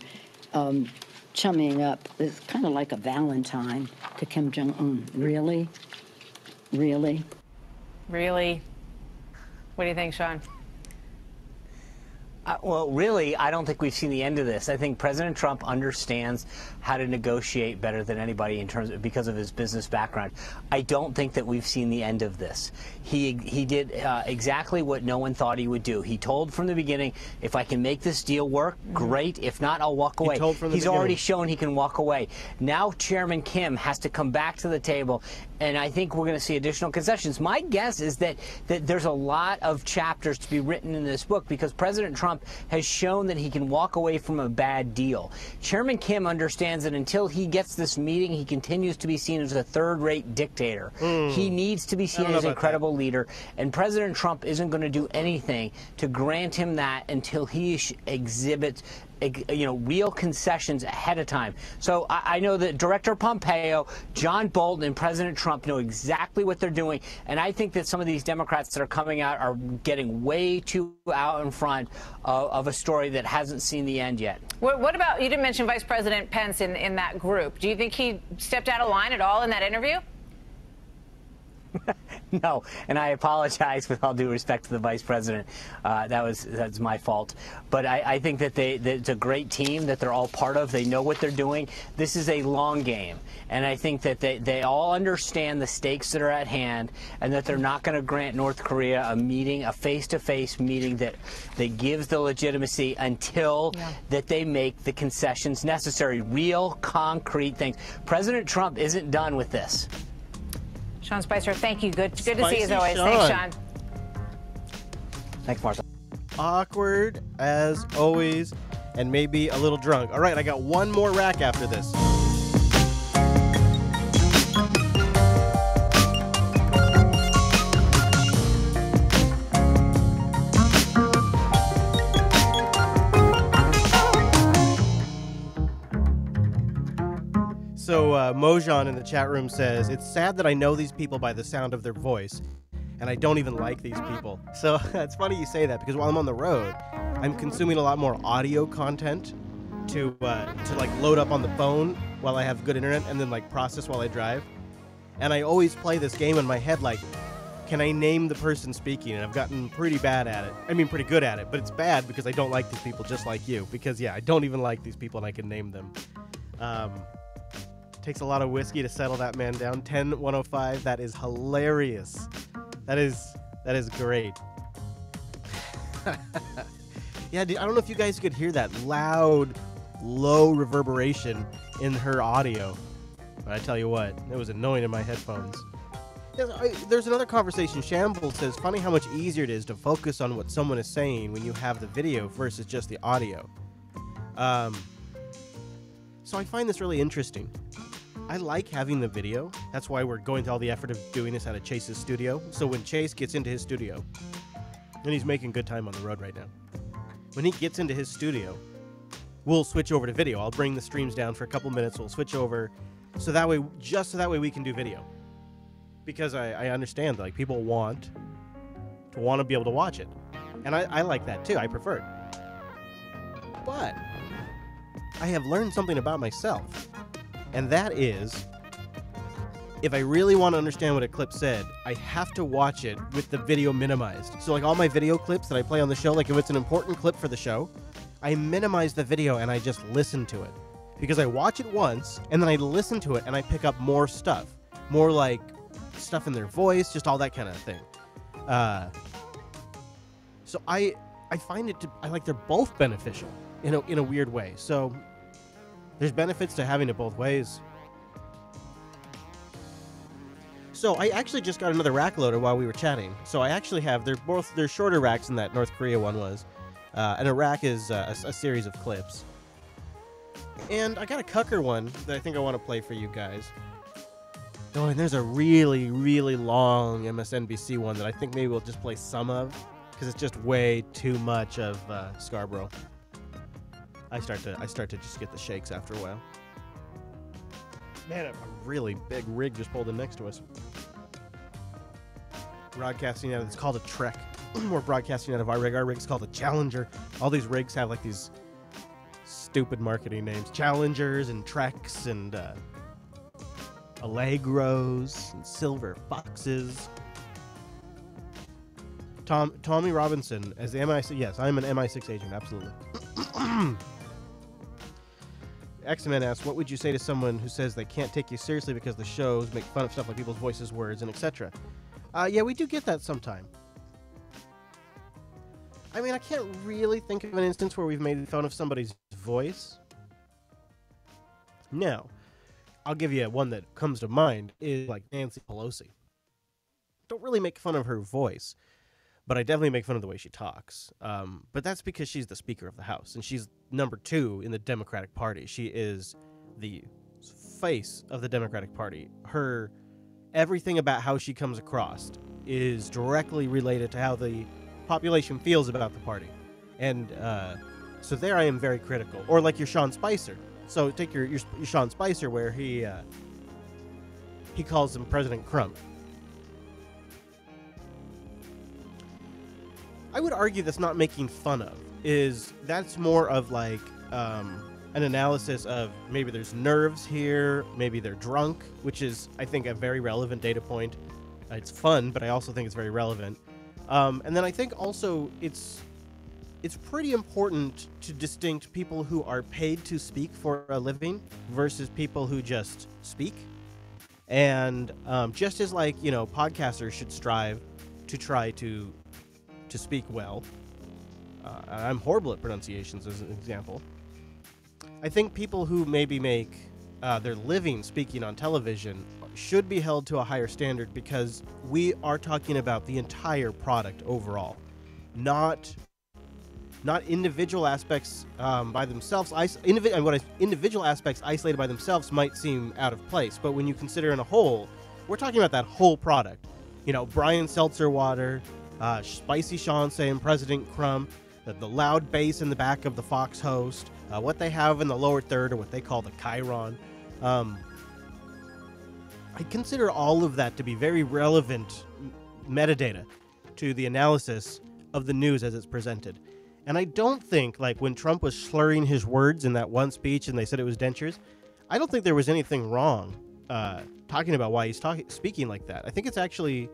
chumming up is kind of like a Valentine to Kim Jong-un. Really? Really? Really? What do you think, Sean? Well, really, I don't think we've seen the end of this. I think President Trump understands how to negotiate better than anybody because of his business background. I don't think that we've seen the end of this. He did exactly what no one thought he would do. He told from the beginning, if I can make this deal work, great. If not, I'll walk away. He's already shown he can walk away. Now Chairman Kim has to come back to the table, and I think we're going to see additional concessions. My guess is that there's a lot of chapters to be written in this book because President Trump has shown that he can walk away from a bad deal. Chairman Kim understands that until he gets this meeting, he continues to be seen as a third-rate dictator. He needs to be seen as a credible leader, and President Trump isn't going to do anything to grant him that until he exhibits real concessions ahead of time. So I know that Director Pompeo, John Bolton, and President Trump know exactly what they're doing, and I think that some of these Democrats that are coming out are getting way too out in front of a story that hasn't seen the end yet. What about, you didn't mention Vice President Pence in that group. Do you think he stepped out of line at all in that interview? No, and I apologize with all due respect to the vice president. That's my fault. But I think that it's a great team that they're all part of. They know what they're doing. This is a long game, and I think that they all understand the stakes that are at hand, and that they're not going to grant North Korea a face-to-face meeting that gives the legitimacy until that they make the concessions necessary, real, concrete things. President Trump isn't done with this. Sean Spicer, thank you. Good to see you as always. Sean. Thanks, Sean. Thanks, Martha. Awkward as always, and maybe a little drunk. All right, I got one more rack after this. So Mojan in the chat room says, it's sad that I know these people by the sound of their voice, and I don't even like these people. So it's funny you say that, because while I'm on the road, I'm consuming a lot more audio content to like load up on the phone while I have good internet, and then like process while I drive. And I always play this game in my head, like, can I name the person speaking? And I've gotten pretty bad at it. I mean, pretty good at it, but it's bad because I don't like these people, just like you. Because yeah, I don't even like these people, and I can name them. Takes a lot of whiskey to settle that man down. 10-105. That is hilarious. That is great. Yeah, I don't know if you guys could hear that loud, low reverberation in her audio, but I tell you what, it was annoying in my headphones. There's another conversation. Shamble says, funny how much easier it is to focus on what someone is saying when you have the video versus just the audio. So I find this really interesting. I like having the video. That's why we're going through all the effort of doing this out of Chase's studio. So when Chase gets into his studio, and he's making good time on the road right now, when he gets into his studio, we'll switch over to video. I'll bring the streams down for a couple minutes. We'll switch over, so that way we can do video. Because I understand that, like, people want to be able to watch it, and I like that too. I prefer it. But I have learned something about myself. And that is, if I really want to understand what a clip said, I have to watch it with the video minimized. So like all my video clips that I play on the show, like if it's an important clip for the show, I minimize the video and I just listen to it. Because I watch it once, and then I listen to it and I pick up more stuff. More like stuff in their voice, just all that kind of thing. So I find they're both beneficial in a weird way. So there's benefits to having it both ways. So I actually just got another rack loader while we were chatting. So I actually have, they're shorter racks than that North Korea one was. And a rack is a series of clips. And I got a Cucker one that I think I want to play for you guys. Oh, and there's a really, really long MSNBC one that I think maybe we'll just play some of, because it's just way too much of Scarborough. I start to just get the shakes after a while. Man, a really big rig just pulled in next to us. Broadcasting out of, it's called a Trek. We're broadcasting out of our rig. Our rig's called a Challenger. All these rigs have like these stupid marketing names. Challengers and Treks and Allegros and Silver Foxes. Tommy Robinson as the MI6. Yes, I'm an MI6 agent, absolutely. X-Men asks, what would you say to someone who says they can't take you seriously because the shows make fun of stuff like people's voices, words, and etc.? Yeah, we do get that sometime. I mean, I can't really think of an instance where we've made fun of somebody's voice. Now, I'll give you one that comes to mind, is like Nancy Pelosi. Don't really make fun of her voice, but I definitely make fun of the way she talks. But that's because she's the Speaker of the House, and she's number 2 in the Democratic Party. She is the face of the Democratic Party. Everything about how she comes across is directly related to how the population feels about the party. And so there I am very critical. Or like your Sean Spicer. So take your Sean Spicer, where he calls him President Crump. I would argue that's not making fun of. That's more of like an analysis of maybe there's nerves here, maybe they're drunk, which is, I think, a very relevant data point. It's fun, but I also think it's very relevant. And then I think also it's pretty important to distinct people who are paid to speak for a living versus people who just speak. And just as, like, you know, podcasters should strive to try to speak well. I'm horrible at pronunciations, as an example. I think people who maybe make their living speaking on television should be held to a higher standard, because we are talking about the entire product overall, not individual aspects by themselves. Individual aspects isolated by themselves might seem out of place, but when you consider in a whole, we're talking about that whole product. You know, Brian Seltzer Water, Spicy Sean saying President Crump, the loud bass in the back of the Fox host, what they have in the lower third, or what they call the Chiron. I consider all of that to be very relevant metadata to the analysis of the news as it's presented. And I don't think, like, when Trump was slurring his words in that one speech and they said it was dentures, I don't think there was anything wrong talking about why he's speaking like that. I think it's actually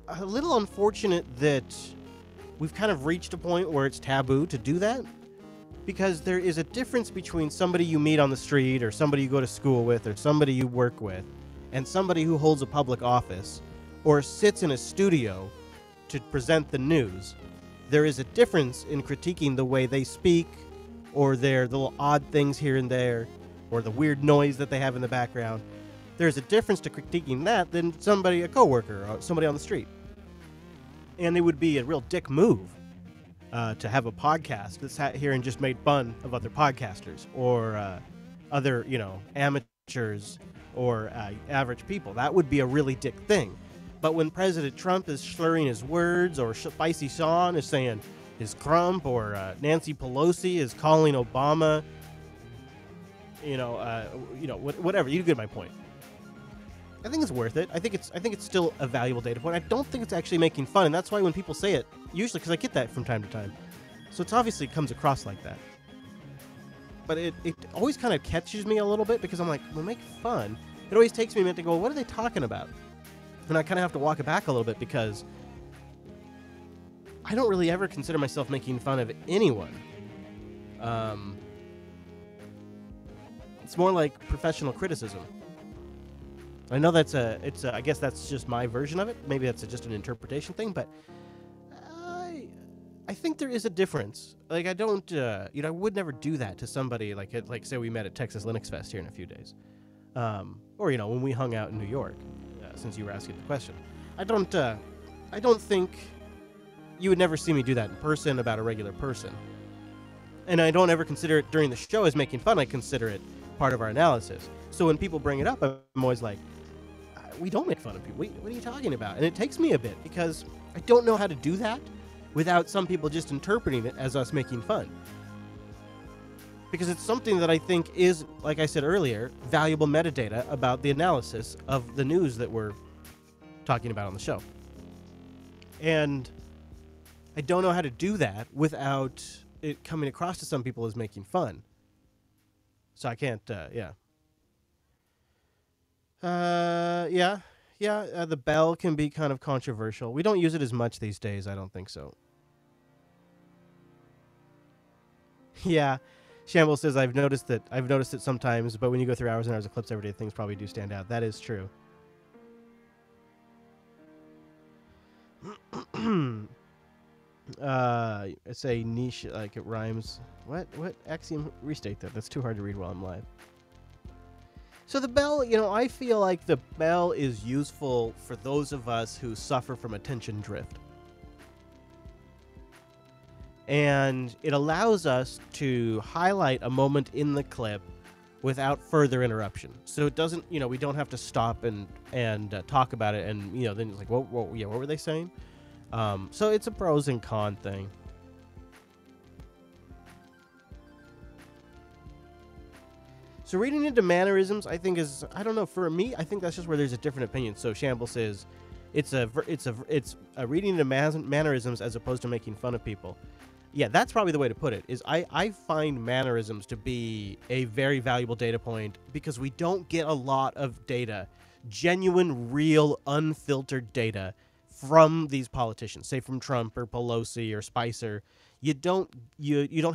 a little unfortunate that we've kind of reached a point where it's taboo to do that, because there is a difference between somebody you meet on the street or somebody you go to school with or somebody you work with and somebody who holds a public office or sits in a studio to present the news. There is a difference in critiquing the way they speak or their little odd things here and there or the weird noise that they have in the background. There's a difference to critiquing that than somebody, a coworker or somebody on the street. And it would be a real dick move to have a podcast that sat here and just made fun of other podcasters or other, amateurs or average people. That would be a really dick thing. But when President Trump is slurring his words, or Spicy Sean is saying his crump, or Nancy Pelosi is calling Obama, whatever, you get my point. I think it's worth it. I think it's still a valuable data point. I don't think it's actually making fun, and that's why when people say it, usually, because I get that from time to time, so it's obviously comes across like that. But it always kind of catches me a little bit, because I'm like, well, make fun. It always takes me a minute to go, what are they talking about? And I kind of have to walk it back a little bit, because I don't really ever consider myself making fun of anyone. It's more like professional criticism. I know I guess that's just my version of it. Maybe that's just an interpretation thing, but I think there is a difference. Like, I don't, I would never do that to somebody like say we met at Texas Linux Fest here in a few days. Or, when we hung out in New York, since you were asking the question. I don't think you would never see me do that in person about a regular person. And I don't ever consider it during the show as making fun. I consider it part of our analysis. So when people bring it up, I'm always like, we don't make fun of people. What are you talking about? And it takes me a bit, because I don't know how to do that without some people just interpreting it as us making fun. Because it's something that I think is, like I said earlier, valuable metadata about the analysis of the news that we're talking about on the show. And I don't know how to do that without it coming across to some people as making fun. So I can't, the bell can be kind of controversial. We don't use it as much these days, I don't think so. Yeah, Shamble says, I've noticed it sometimes, but when you go through hours and hours of clips every day, things probably do stand out. That is true. It's a niche, like it rhymes. What axiom? Restate that. That's too hard to read while I'm live. So the bell, I feel like the bell is useful for those of us who suffer from attention drift. And it allows us to highlight a moment in the clip without further interruption. So it doesn't, we don't have to stop and talk about it, and then it's like, what were they saying? So it's a pros and con thing. So reading into mannerisms, I think is, I don't know, for me, I think that's just where there's a different opinion. So Shamble says it's a reading into mannerisms as opposed to making fun of people. Yeah, that's probably the way to put it, is I find mannerisms to be a very valuable data point, because we don't get a lot of data, genuine, real, unfiltered data from these politicians, say from Trump or Pelosi or Spicer. You don't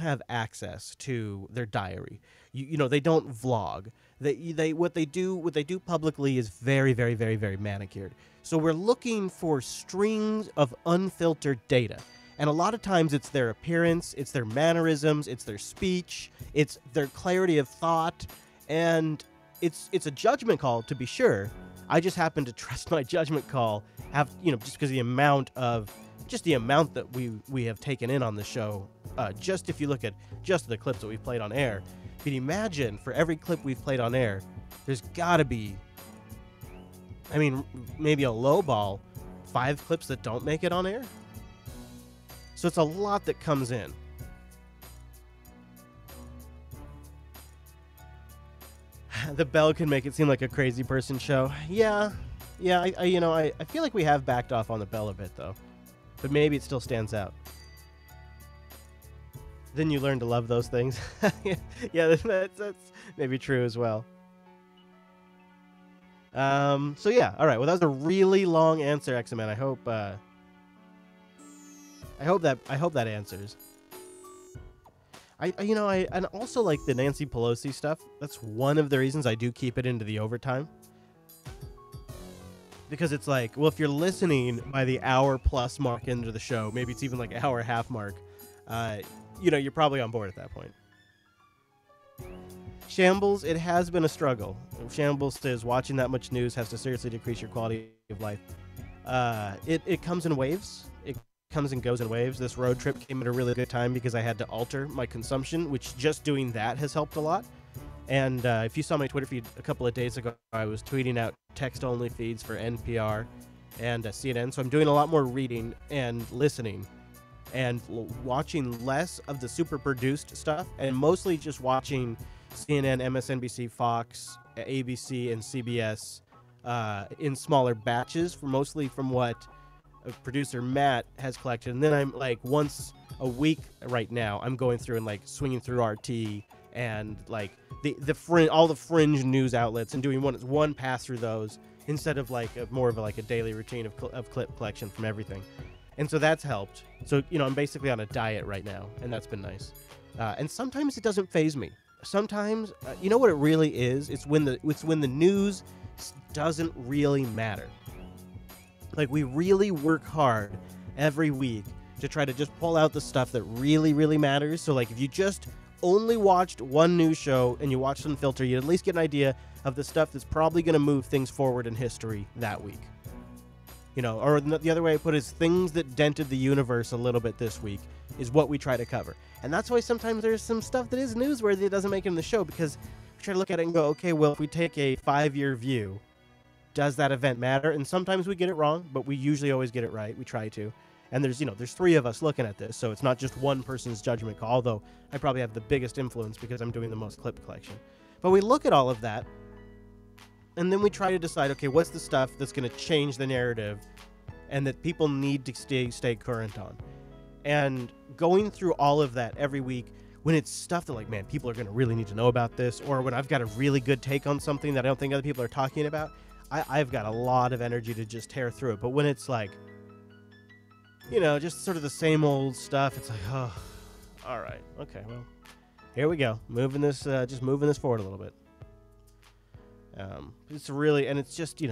have access to their diary. They don't vlog. What they do publicly is very, very, very, very manicured. So we're looking for strings of unfiltered data. And a lot of times it's their appearance, it's their mannerisms, it's their speech, it's their clarity of thought, and it's a judgment call, to be sure. I just happen to trust my judgment call, just because the amount that we have taken in on the show. Just if you look at just the clips that we've played on air, you can imagine for every clip we've played on air, there's got to be, maybe a low ball, 5 clips that don't make it on air. So it's a lot that comes in. The bell can make it seem like a crazy person show. Yeah, Yeah, I feel like we have backed off on the bell a bit, though. But maybe it still stands out. Then you learn to love those things. Yeah, that's maybe true as well. So yeah, all right. Well, that was a really long answer, X-Man. I hope that answers. And also like the Nancy Pelosi stuff. That's one of the reasons I do keep it into the overtime. Because it's like, well, if you're listening by the hour plus mark into the show, maybe it's even like an hour and a half mark, you're probably on board at that point. Shambles, it has been a struggle. Shambles says watching that much news has to seriously decrease your quality of life. It comes in waves. It comes and goes in waves. This road trip came at a really good time because I had to alter my consumption, which just doing that has helped a lot. And if you saw my Twitter feed a couple of days ago, I was tweeting out text-only feeds for NPR and CNN. So I'm doing a lot more reading and listening and watching less of the super produced stuff and mostly just watching CNN, MSNBC, Fox, ABC, and CBS in smaller batches, mostly from what producer Matt has collected. And then I'm like once a week right now, I'm going through and like swinging through RT and like all the fringe news outlets and doing one pass through those instead of like more of a daily routine of clip collection from everything. And so that's helped. So, I'm basically on a diet right now, and that's been nice. And sometimes it doesn't faze me. Sometimes, you know what it really is? It's when the news doesn't really matter. Like, we really work hard every week to try to just pull out the stuff that really, really matters. So, like, if you just only watched one news show and you watched Unfilter, you'd at least get an idea of the stuff that's probably going to move things forward in history that week. Or the other way I put it is things that dented the universe a little bit this week is what we try to cover. And that's why sometimes there's some stuff that is newsworthy that doesn't make it in the show, because we try to look at it and go, okay, well, if we take a 5-year view, does that event matter? And sometimes we get it wrong, but we usually always get it right. We try to. And there's 3 of us looking at this, so it's not just one person's judgment call, although I probably have the biggest influence because I'm doing the most clip collection. But we look at all of that, and then we try to decide, okay, what's the stuff that's going to change the narrative and that people need to stay current on? And going through all of that every week, when it's stuff that, like, man, people are going to really need to know about this, or when I've got a really good take on something that I don't think other people are talking about, I've got a lot of energy to just tear through it. But when it's like, just sort of the same old stuff, it's like, oh, all right, okay, well, here we go. Just moving this forward a little bit. It's really, and it's just, they've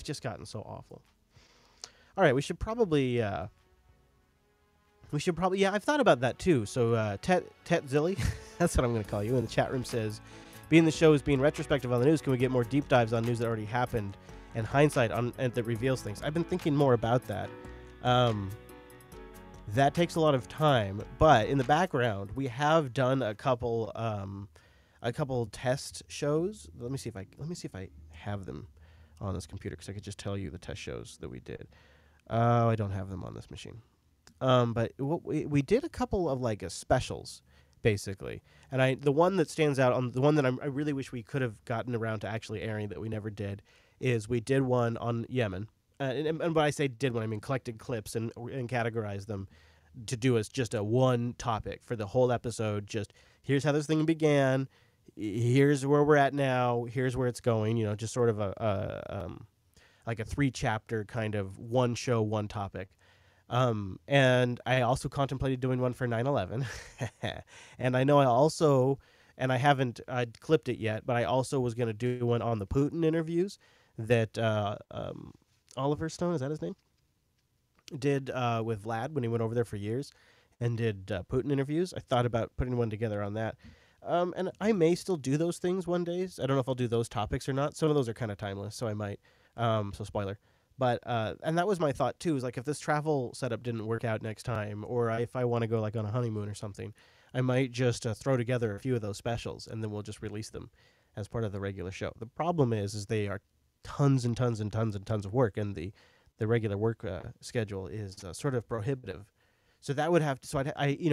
just gotten so awful. All right, we should probably, yeah, I've thought about that too. So, Tet Zilly, that's what I'm going to call you, in the chat room says, being the show is being retrospective on the news, can we get more deep dives on news that already happened and hindsight and that reveals things? I've been thinking more about that. That takes a lot of time, but in the background, we have done a couple test shows. Let me see if I have them on this computer, because I could just tell you the test shows that we did. I don't have them on this machine. But we did a couple of specials, basically. And the one that stands out, the one that I really wish we could have gotten around to actually airing that we never did, is we did one on Yemen. And when I say did one, I mean collected clips and categorized them to do as just a one topic for the whole episode. Just here's how this thing began, here's where we're at now, here's where it's going. Just sort of a 3-chapter kind of one show, one topic. And I also contemplated doing one for 9/11. And I know I haven't clipped it yet, but I also was going to do one on the Putin interviews that Oliver Stone, is that his name? Did with Vlad when he went over there for years and did Putin interviews. I thought about putting one together on that. And I may still do those things one day. I don't know if I'll do those topics or not. Some of those are kind of timeless, so I might. So spoiler. But and that was my thought too, is like if this travel setup didn't work out next time, or if I want to go like on a honeymoon or something, I might just throw together a few of those specials and then we'll just release them as part of the regular show. The problem is they are tons and tons and tons and tons of work, and the regular work schedule is sort of prohibitive. So that would have to, so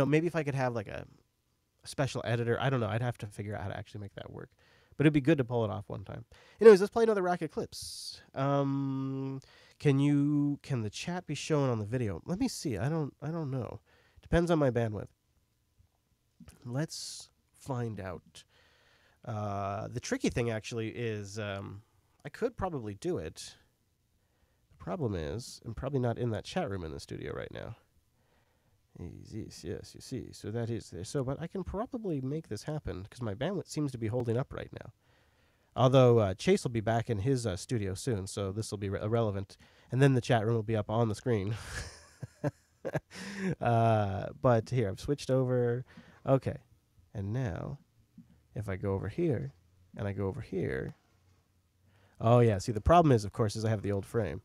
maybe if I could have like a special editor, I don't know, I'd have to figure out how to actually make that work. But it'd be good to pull it off one time. Anyways, let's play another rack of clips. Can the chat be shown on the video? Let me see. I don't know. Depends on my bandwidth. Let's find out. The tricky thing actually is I could probably do it. The problem is I'm probably not in that chat room in the studio right now. Yes, you see. So that is there. So, but I can probably make this happen because my bandwidth seems to be holding up right now. Although Chase will be back in his studio soon, so this will be irrelevant. And then the chat room will be up on the screen. But here, I've switched over. Okay. And now, if I go over here, and I go over here. Oh, yeah. See, the problem is, of course, is I have the old frame.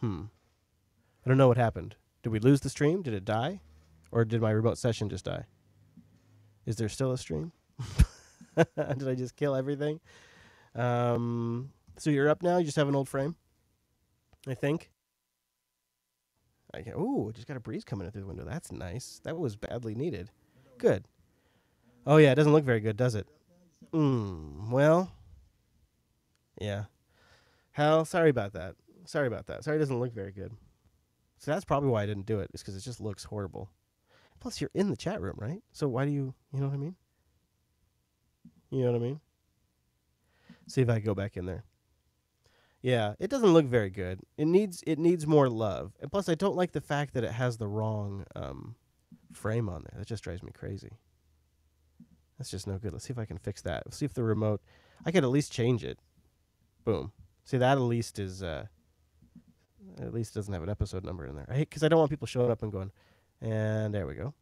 I don't know what happened. Did we lose the stream? Did it die? Or did my remote session just die? Is there still a stream? Did I just kill everything? So you're up now? You just have an old frame? I think. Ooh, just got a breeze coming in through the window. That's nice. That was badly needed. Good. Oh, yeah, it doesn't look very good, does it? Well. Yeah. Hal, sorry about that. Sorry about that. Sorry it doesn't look very good. So that's probably why I didn't do it, is because it just looks horrible. Plus, you're in the chat room, right? So why do you know what I mean? You know what I mean? See if I can go back in there. Yeah, it doesn't look very good. It needs more love. And plus, I don't like the fact that it has the wrong frame on there. That just drives me crazy. That's just no good. Let's see if I can fix that. Let's see if the remote... I could at least change it. Boom. See, that at least is... at least doesn't have an episode number in there. Because I don't want people showing up and going, and there we go.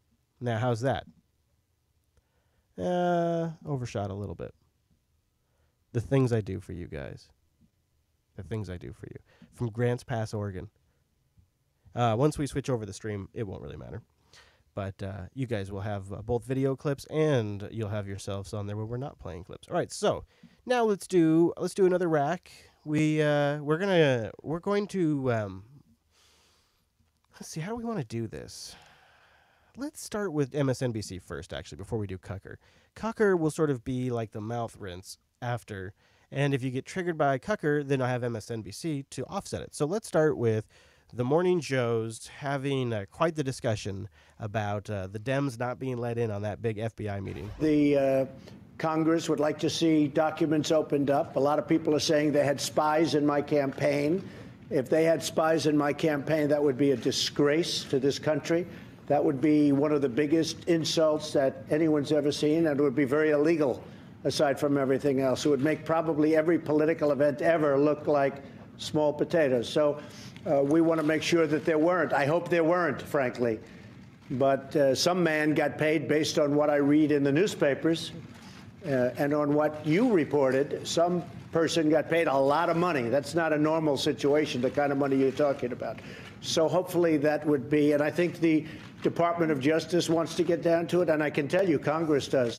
Now, how's that? Overshot a little bit. The things I do for you guys. The things I do for you. From Grants Pass, Oregon. Once we switch over the stream, it won't really matter. But you guys will have both video clips, and you'll have yourselves on there where we're not playing clips. All right, so now let's do another rack. We're going to let's see, how do we want to do this? Let's start with MSNBC first, actually, before we do Cucker. Cucker will sort of be like the mouth rinse after, and if you get triggered by Cucker, then I have MSNBC to offset it. So let's start with the Morning Joes having quite the discussion about the Dems not being let in on that big FBI meeting. The Congress would like to see documents opened up. A lot of people are saying they had spies in my campaign. If they had spies in my campaign, that would be a disgrace to this country. That would be one of the biggest insults that anyone's ever seen, and it would be very illegal, aside from everything else. It would make probably every political event ever look like small potatoes. So we want to make sure that there weren't. I hope there weren't, frankly. But some man got paid based on what I read in the newspapers and on what you reported. Some person got paid a lot of money. That's not a normal situation, the kind of money you're talking about. So hopefully that would be, and I think the Department of Justice wants to get down to it, and I can tell you Congress does.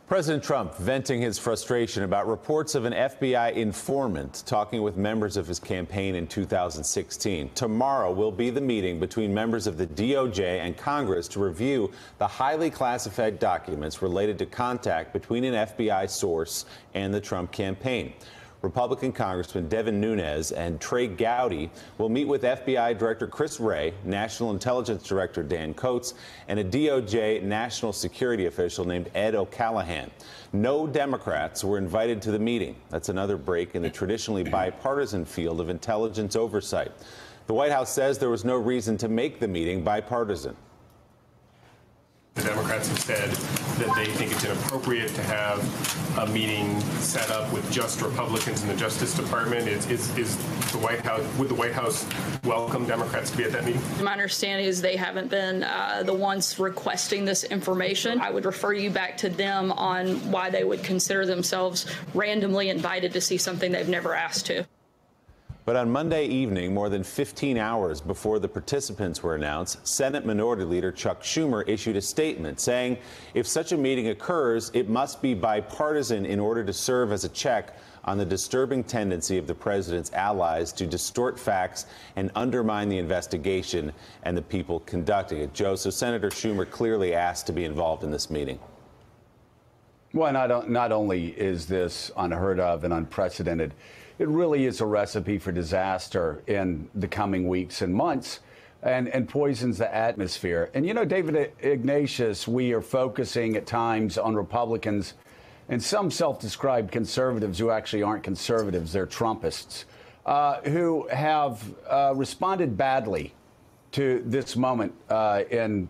President Trump venting his frustration about reports of an FBI informant talking with members of his campaign in 2016. Tomorrow will be the meeting between members of the DOJ and Congress to review the highly classified documents related to contact between an FBI source and the Trump campaign. Republican Congressman Devin Nunes and Trey Gowdy will meet with FBI Director Chris Wray, National Intelligence Director Dan Coats, and a DOJ national security official named Ed O'Callahan. No Democrats were invited to the meeting. That's another break in the traditionally bipartisan field of intelligence oversight. The White House says there was no reason to make the meeting bipartisan. The Democrats have said that they think it's inappropriate to have a meeting set up with just Republicans in the Justice Department. Is the White House, would the White House welcome Democrats to be at that meeting? My understanding is they haven't been the ones requesting this information. I would refer you back to them on why they would consider themselves randomly invited to see something they've never asked to. But on Monday evening, more than 15 hours before the participants were announced, Senate Minority Leader Chuck Schumer issued a statement saying if such a meeting occurs, it must be bipartisan in order to serve as a check on the disturbing tendency of the president's allies to distort facts and undermine the investigation and the people conducting it. Joe, so Senator Schumer clearly asked to be involved in this meeting. Well, not only is this unheard of and unprecedented, it really is a recipe for disaster in the coming weeks and months and poisons the atmosphere. And, you know, David Ignatius, we are focusing at times on Republicans and some self-described conservatives who actually aren't conservatives, they're Trumpists, who have responded badly to this moment in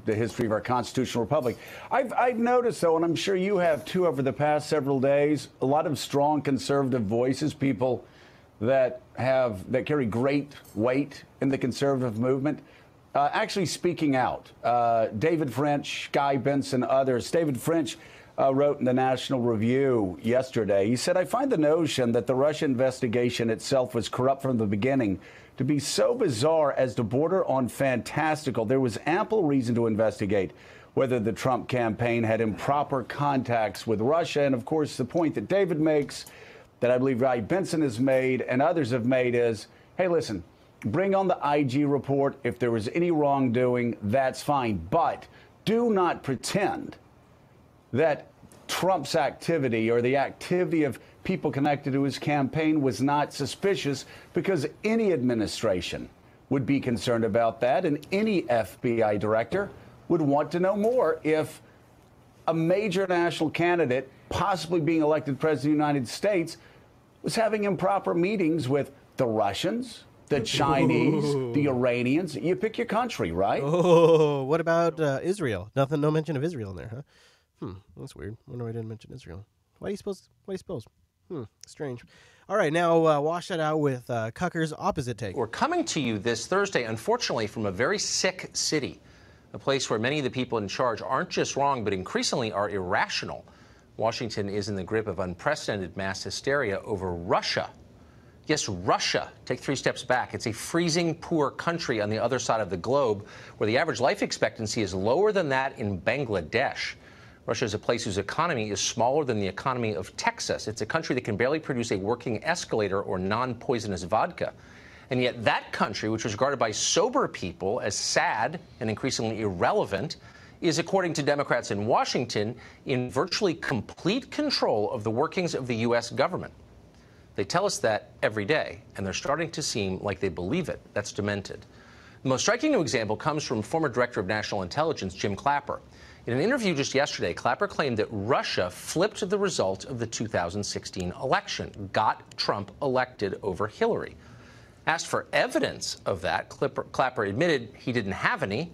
the history of our constitutional republic. I've noticed, though, and I'm sure you have too, over the past several days, a lot of strong conservative voices, people that carry great weight in the conservative movement, actually speaking out. David French, Guy Benson, others. David French wrote in the National Review yesterday. He said, "I find the notion that the Russia investigation itself was corrupt from the beginning to be so bizarre as to border on fantastical. There was ample reason to investigate whether the Trump campaign had improper contacts with Russia." And of course, the point that David makes, that I believe Guy Benson has made and others have made is, hey, listen, bring on the IG report. If there was any wrongdoing, that's fine. But do not pretend that Trump's activity or the activity of people connected to his campaign was not suspicious, because any administration would be concerned about that, and any FBI director would want to know more if a major national candidate, possibly being elected president of the United States, was having improper meetings with the Russians, the Chinese, the Iranians. You pick your country, right? Oh, what about Israel? Nothing, no mention of Israel in there, huh? That's weird. Wonder why I didn't mention Israel. Why do you suppose? Strange. All right, now wash that out with Cucker's opposite take. We're coming to you this Thursday, unfortunately, from a very sick city, a place where many of the people in charge aren't just wrong, but increasingly are irrational. Washington is in the grip of unprecedented mass hysteria over Russia. Yes, Russia. Take 3 steps back. It's a freezing poor country on the other side of the globe, where the average life expectancy is lower than that in Bangladesh. Russia is a place whose economy is smaller than the economy of Texas. It's a country that can barely produce a working escalator or non-poisonous vodka. And yet that country, which was regarded by sober people as sad and increasingly irrelevant, is, according to Democrats in Washington, in virtually complete control of the workings of the U.S. government. They tell us that every day, and they're starting to seem like they believe it. That's demented. The most striking new example comes from former Director of National Intelligence, Jim Clapper. In an interview just yesterday, Clapper claimed that Russia flipped the result of the 2016 election, got Trump elected over Hillary. Asked for evidence of that, Clapper admitted he didn't have any,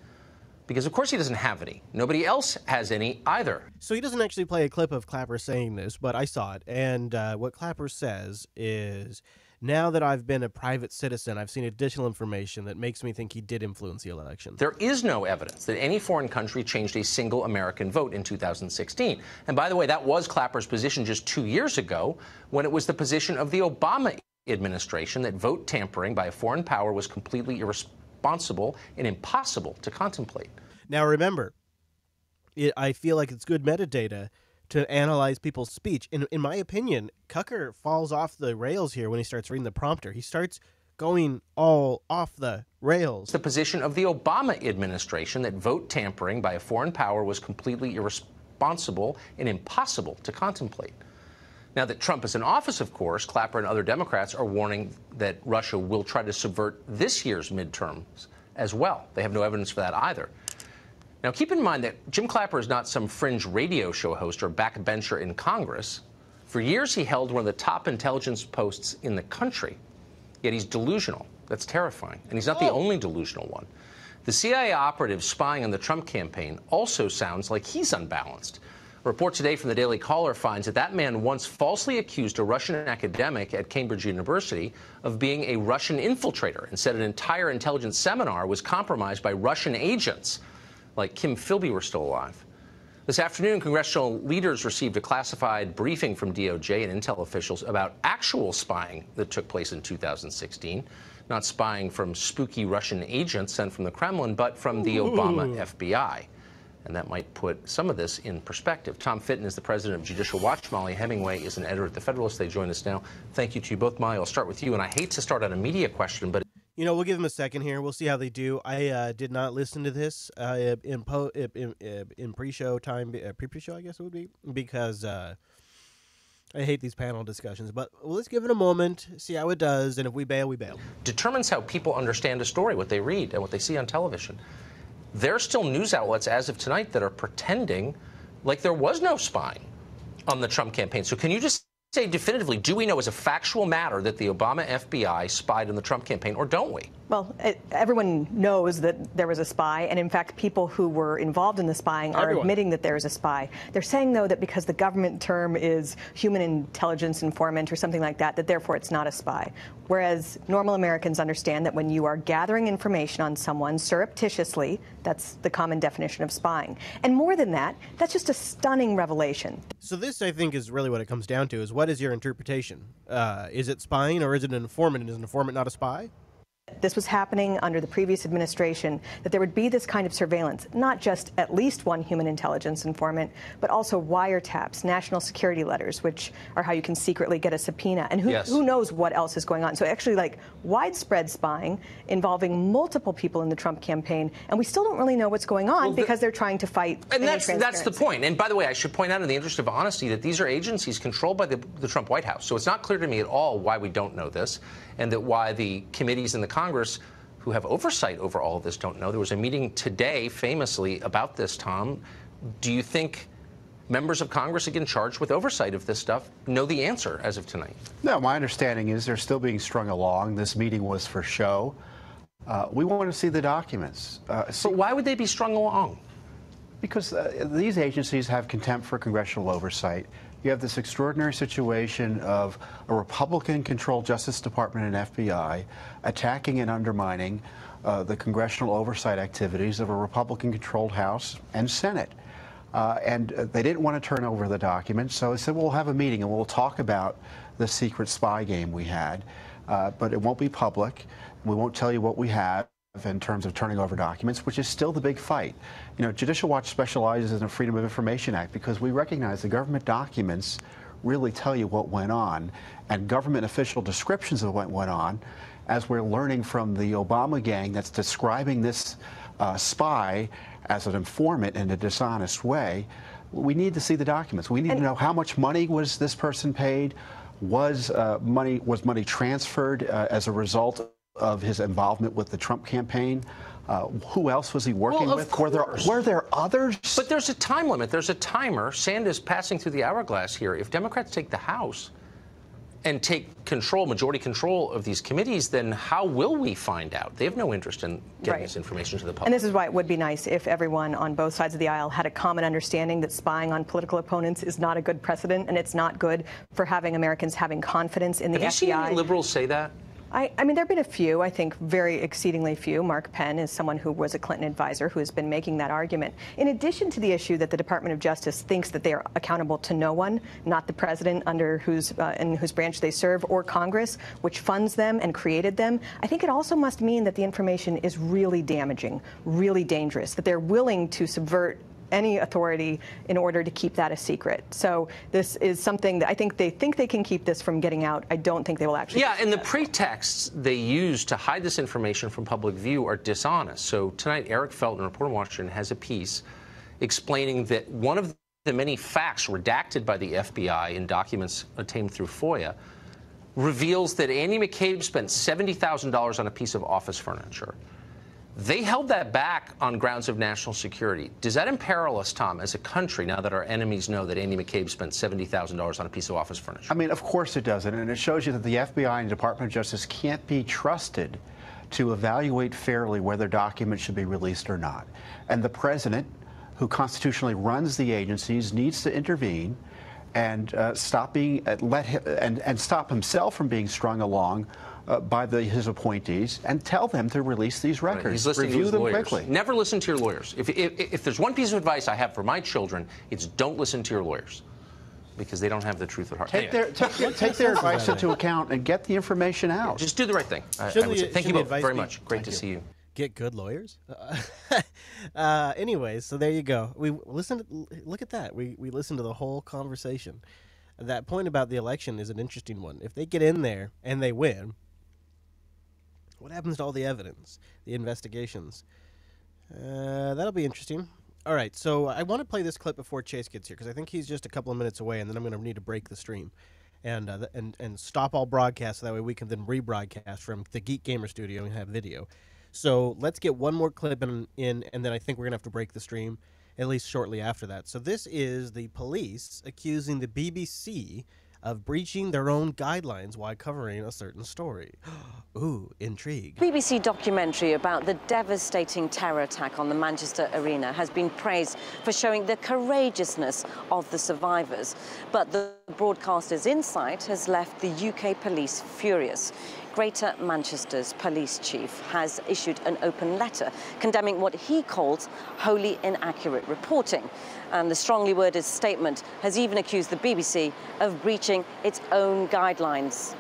because of course he doesn't have any. Nobody else has any either. So he doesn't actually play a clip of Clapper saying this, but I saw it. And what Clapper says is, now that I've been a private citizen, I've seen additional information that makes me think he did influence the election. There is no evidence that any foreign country changed a single American vote in 2016. And by the way, that was Clapper's position just 2 years ago, when it was the position of the Obama administration that vote tampering by a foreign power was completely irresponsible and impossible to contemplate. Now remember, I feel like it's good metadata to analyze people's speech. In my opinion, Cucker falls off the rails here when he starts reading the prompter. He starts going all off the rails. The position of the Obama administration that vote tampering by a foreign power was completely irresponsible and impossible to contemplate. Now that Trump is in office, of course, Clapper and other Democrats are warning that Russia will try to subvert this year's midterms as well. They have no evidence for that either. Now, keep in mind that Jim Clapper is not some fringe radio show host or backbencher in Congress. For years, he held one of the top intelligence posts in the country. Yet he's delusional. That's terrifying. And he's not the only delusional one. The CIA operative spying on the Trump campaign also sounds like he's unbalanced. A report today from the Daily Caller finds that that man once falsely accused a Russian academic at Cambridge University of being a Russian infiltrator and said an entire intelligence seminar was compromised by Russian agents, like Kim Philby were still alive. This afternoon, congressional leaders received a classified briefing from DOJ and intel officials about actual spying that took place in 2016. Not spying from spooky Russian agents sent from the Kremlin, but from the Obama FBI. And that might put some of this in perspective. Tom Fitton is the president of Judicial Watch. Molly Hemingway is an editor at The Federalist. They join us now. Thank you to you both. Molly, I'll start with you. And I hate to start on a media question, but You know, we'll give them a second here. We'll see how they do. I did not listen to this in pre-show time, pre-show, I guess it would be, because I hate these panel discussions. But let's give it a moment, see how it does, and if we bail, we bail. Determines how people understand a story, what they read and what they see on television. There are still news outlets as of tonight that are pretending like there was no spying on the Trump campaign. So can you just say definitively, do we know as a factual matter that the Obama FBI spied on the Trump campaign, or don't we? Well, everyone knows that there was a spy, and in fact, people who were involved in the spying are admitting that there was a spy. They're saying, though, that because the government term is human intelligence informant or something like that, that therefore it's not a spy. Whereas normal Americans understand that when you are gathering information on someone surreptitiously, that's the common definition of spying. And more than that, that's just a stunning revelation. So this, I think, is really what it comes down to, is what is your interpretation? Is it spying or is it an informant? And is an informant not a spy? This was happening under the previous administration, that there would be this kind of surveillance, not just at least one human intelligence informant, but also wiretaps, national security letters, which are how you can secretly get a subpoena. And who knows what else is going on. So actually, like, widespread spying involving multiple people in the Trump campaign. And we still don't really know what's going on because they're trying to fight. And that's the point. And by the way, I should point out in the interest of honesty that these are agencies controlled by the Trump White House. So it's not clear to me at all why we don't know this, and that why the committees in the Congress who have oversight over all of this don't know. There was a meeting today, famously, about this, Tom. Do you think members of Congress, again charged with oversight of this stuff, know the answer as of tonight? No, my understanding is they're still being strung along. This meeting was for show. We want to see the documents. But why would they be strung along? Because these agencies have contempt for congressional oversight. You have this extraordinary situation of a Republican-controlled Justice Department and FBI attacking and undermining the congressional oversight activities of a Republican-controlled House and Senate. And they didn't want to turn over the documents, so they said, we'll have a meeting and we'll talk about the secret spy game we had, but it won't be public. We won't tell you what we have in terms of turning over documents, which is still the big fight. You know, Judicial Watch specializes in the Freedom of Information Act because we recognize the government documents really tell you what went on, and government official descriptions of what went on, as we're learning from the Obama gang that's describing this spy as an informant in a dishonest way. We need to see the documents. We need to know how much money was this person paid. Was money transferred as a result of his involvement with the Trump campaign? Who else was he working with? Were there others? But there's a time limit. There's a timer. Sand is passing through the hourglass here. If Democrats take the House and take control, majority control of these committees, then how will we find out? They have no interest in getting this information to the public. And this is why it would be nice if everyone on both sides of the aisle had a common understanding that spying on political opponents is not a good precedent, and it's not good for having Americans having confidence in the FBI. Have you seen any liberals say that? I mean, there have been a few, I think very exceedingly few. Mark Penn is someone who was a Clinton advisor who has been making that argument. In addition to the issue that the Department of Justice thinks that they are accountable to no one, not the president under in whose branch they serve, or Congress, which funds them and created them, I think it also must mean that the information is really damaging, really dangerous, that they're willing to subvert any authority in order to keep that a secret. So this is something that I think they can keep this from getting out. I don't think they will actually. Yeah, and the pretexts they use to hide this information from public view are dishonest. So tonight, Eric Felton, reporter in Washington, has a piece explaining that one of the many facts redacted by the FBI in documents obtained through FOIA reveals that Andy McCabe spent $70,000 on a piece of office furniture. They held that back on grounds of national security. Does that imperil us, Tom, as a country, now that our enemies know that Andy McCabe spent $70,000 on a piece of office furniture? I mean, of course it doesn't. And it shows you that the FBI and the Department of Justice can't be trusted to evaluate fairly whether documents should be released or not. And the president, who constitutionally runs the agencies, needs to intervene and stop himself from being strung along by his appointees, and tell them to release these records. Right. Review them lawyers. quickly. Never listen to your lawyers. If there's one piece of advice I have for my children, it's don't listen to your lawyers, because they don't have the truth at heart. Take their advice into account and get the information out. Yeah, just do the right thing. Thank you both very much. Great to see you. Get good lawyers. Anyways, so there you go. We listened. Look at that. We listened to the whole conversation. That point about the election is an interesting one. If they get in there and they win, What happens to all the evidence, the investigations? That'll be interesting. All right, so I want to play this clip before Chase gets here because I think he's just a couple of minutes away, and then I'm going to need to break the stream and stop all broadcasts. So that way we can then rebroadcast from the Geek Gamer Studio and have video. So let's get one more clip in, and then I think we're going to have to break the stream at least shortly after that. So this is the police accusing the BBC of breaching their own guidelines while covering a certain story. Ooh, intrigue. BBC documentary about the devastating terror attack on the Manchester Arena has been praised for showing the courageousness of the survivors. But the broadcaster's insight has left the UK police furious. Greater Manchester's police chief has issued an open letter condemning what he calls wholly inaccurate reporting. And the strongly worded statement has even accused the BBC of breaching its own guidelines.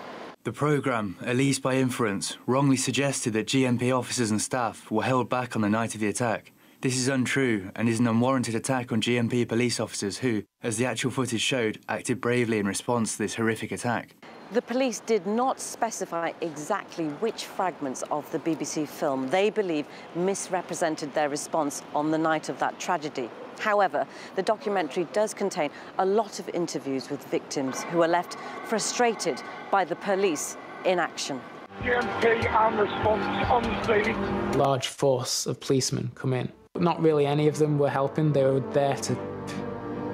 The programme, at least by inference, wrongly suggested that GMP officers and staff were held back on the night of the attack. This is untrue and is an unwarranted attack on GMP police officers who, as the actual footage showed, acted bravely in response to this horrific attack. The police did not specify exactly which fragments of the BBC film they believe misrepresented their response on the night of that tragedy. However, the documentary does contain a lot of interviews with victims who are left frustrated by the police inaction. GMP and response on scene. Large force of policemen come in. Not really any of them were helping. They were there to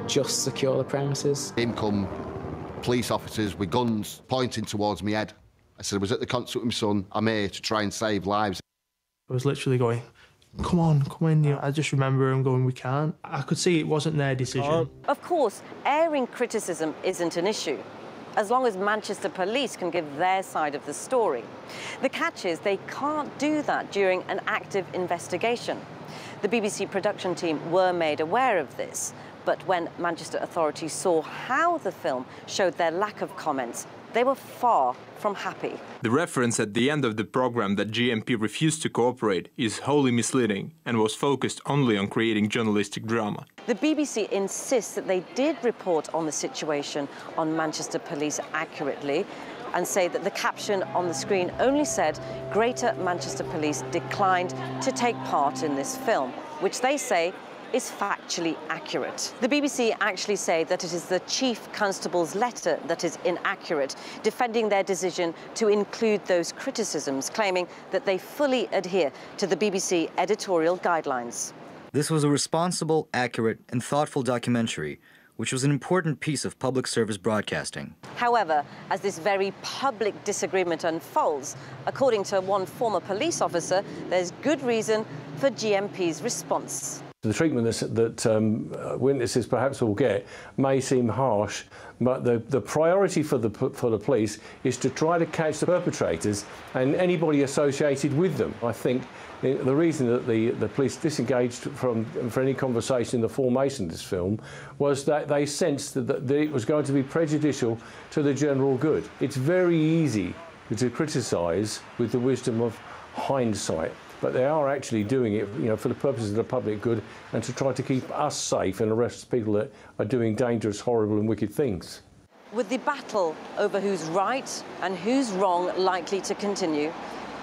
just secure the premises. In come police officers with guns pointing towards me head. I said I was at the concert with my son. I'm here to try and save lives. I was literally going, come on, come in. You know, I just remember him going, we can't. I could see it wasn't their decision. Of course, airing criticism isn't an issue, as long as Manchester police can give their side of the story. The catch is they can't do that during an active investigation. The BBC production team were made aware of this, but when Manchester authorities saw how the film showed their lack of comments, they were far from happy. The reference at the end of the program that GMP refused to cooperate is wholly misleading and was focused only on creating journalistic drama. The BBC insists that they did report on the situation on Manchester police accurately and say that the caption on the screen only said Greater Manchester Police declined to take part in this film, which they say is factually accurate. The BBC actually say that it is the Chief Constable's letter that is inaccurate, defending their decision to include those criticisms, claiming that they fully adhere to the BBC editorial guidelines. This was a responsible, accurate, and thoughtful documentary, which was an important piece of public service broadcasting. However, as this very public disagreement unfolds, according to one former police officer, there's good reason for GMP's response. The treatment that witnesses perhaps will get may seem harsh, but the priority for the police is to try to catch the perpetrators and anybody associated with them. I think the reason that the police disengaged from any conversation in the formation of this film was that they sensed that it was going to be prejudicial to the general good. It's very easy to criticise with the wisdom of hindsight. But they are actually doing it, you know, for the purposes of the public good and to try to keep us safe and arrest people that are doing dangerous, horrible and wicked things. With the battle over who's right and who's wrong likely to continue,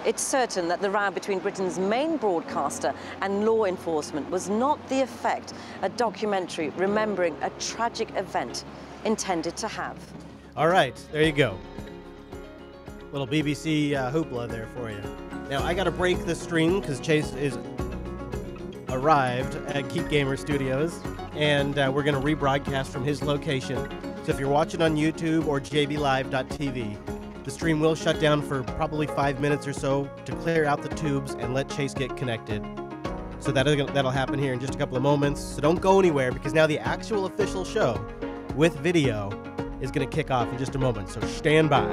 it's certain that the row between Britain's main broadcaster and law enforcement was not the effect a documentary remembering a tragic event intended to have. All right, there you go. Little BBC hoopla there for you. Now, I got to break the stream because Chase is arrived at Geek Gamer Studios, and we're going to rebroadcast from his location. So if you're watching on YouTube or jblive.tv, the stream will shut down for probably 5 minutes or so to clear out the tubes and let Chase get connected. So that'll happen here in just a couple of moments. So don't go anywhere because now the actual official show with video is going to kick off in just a moment. So stand by.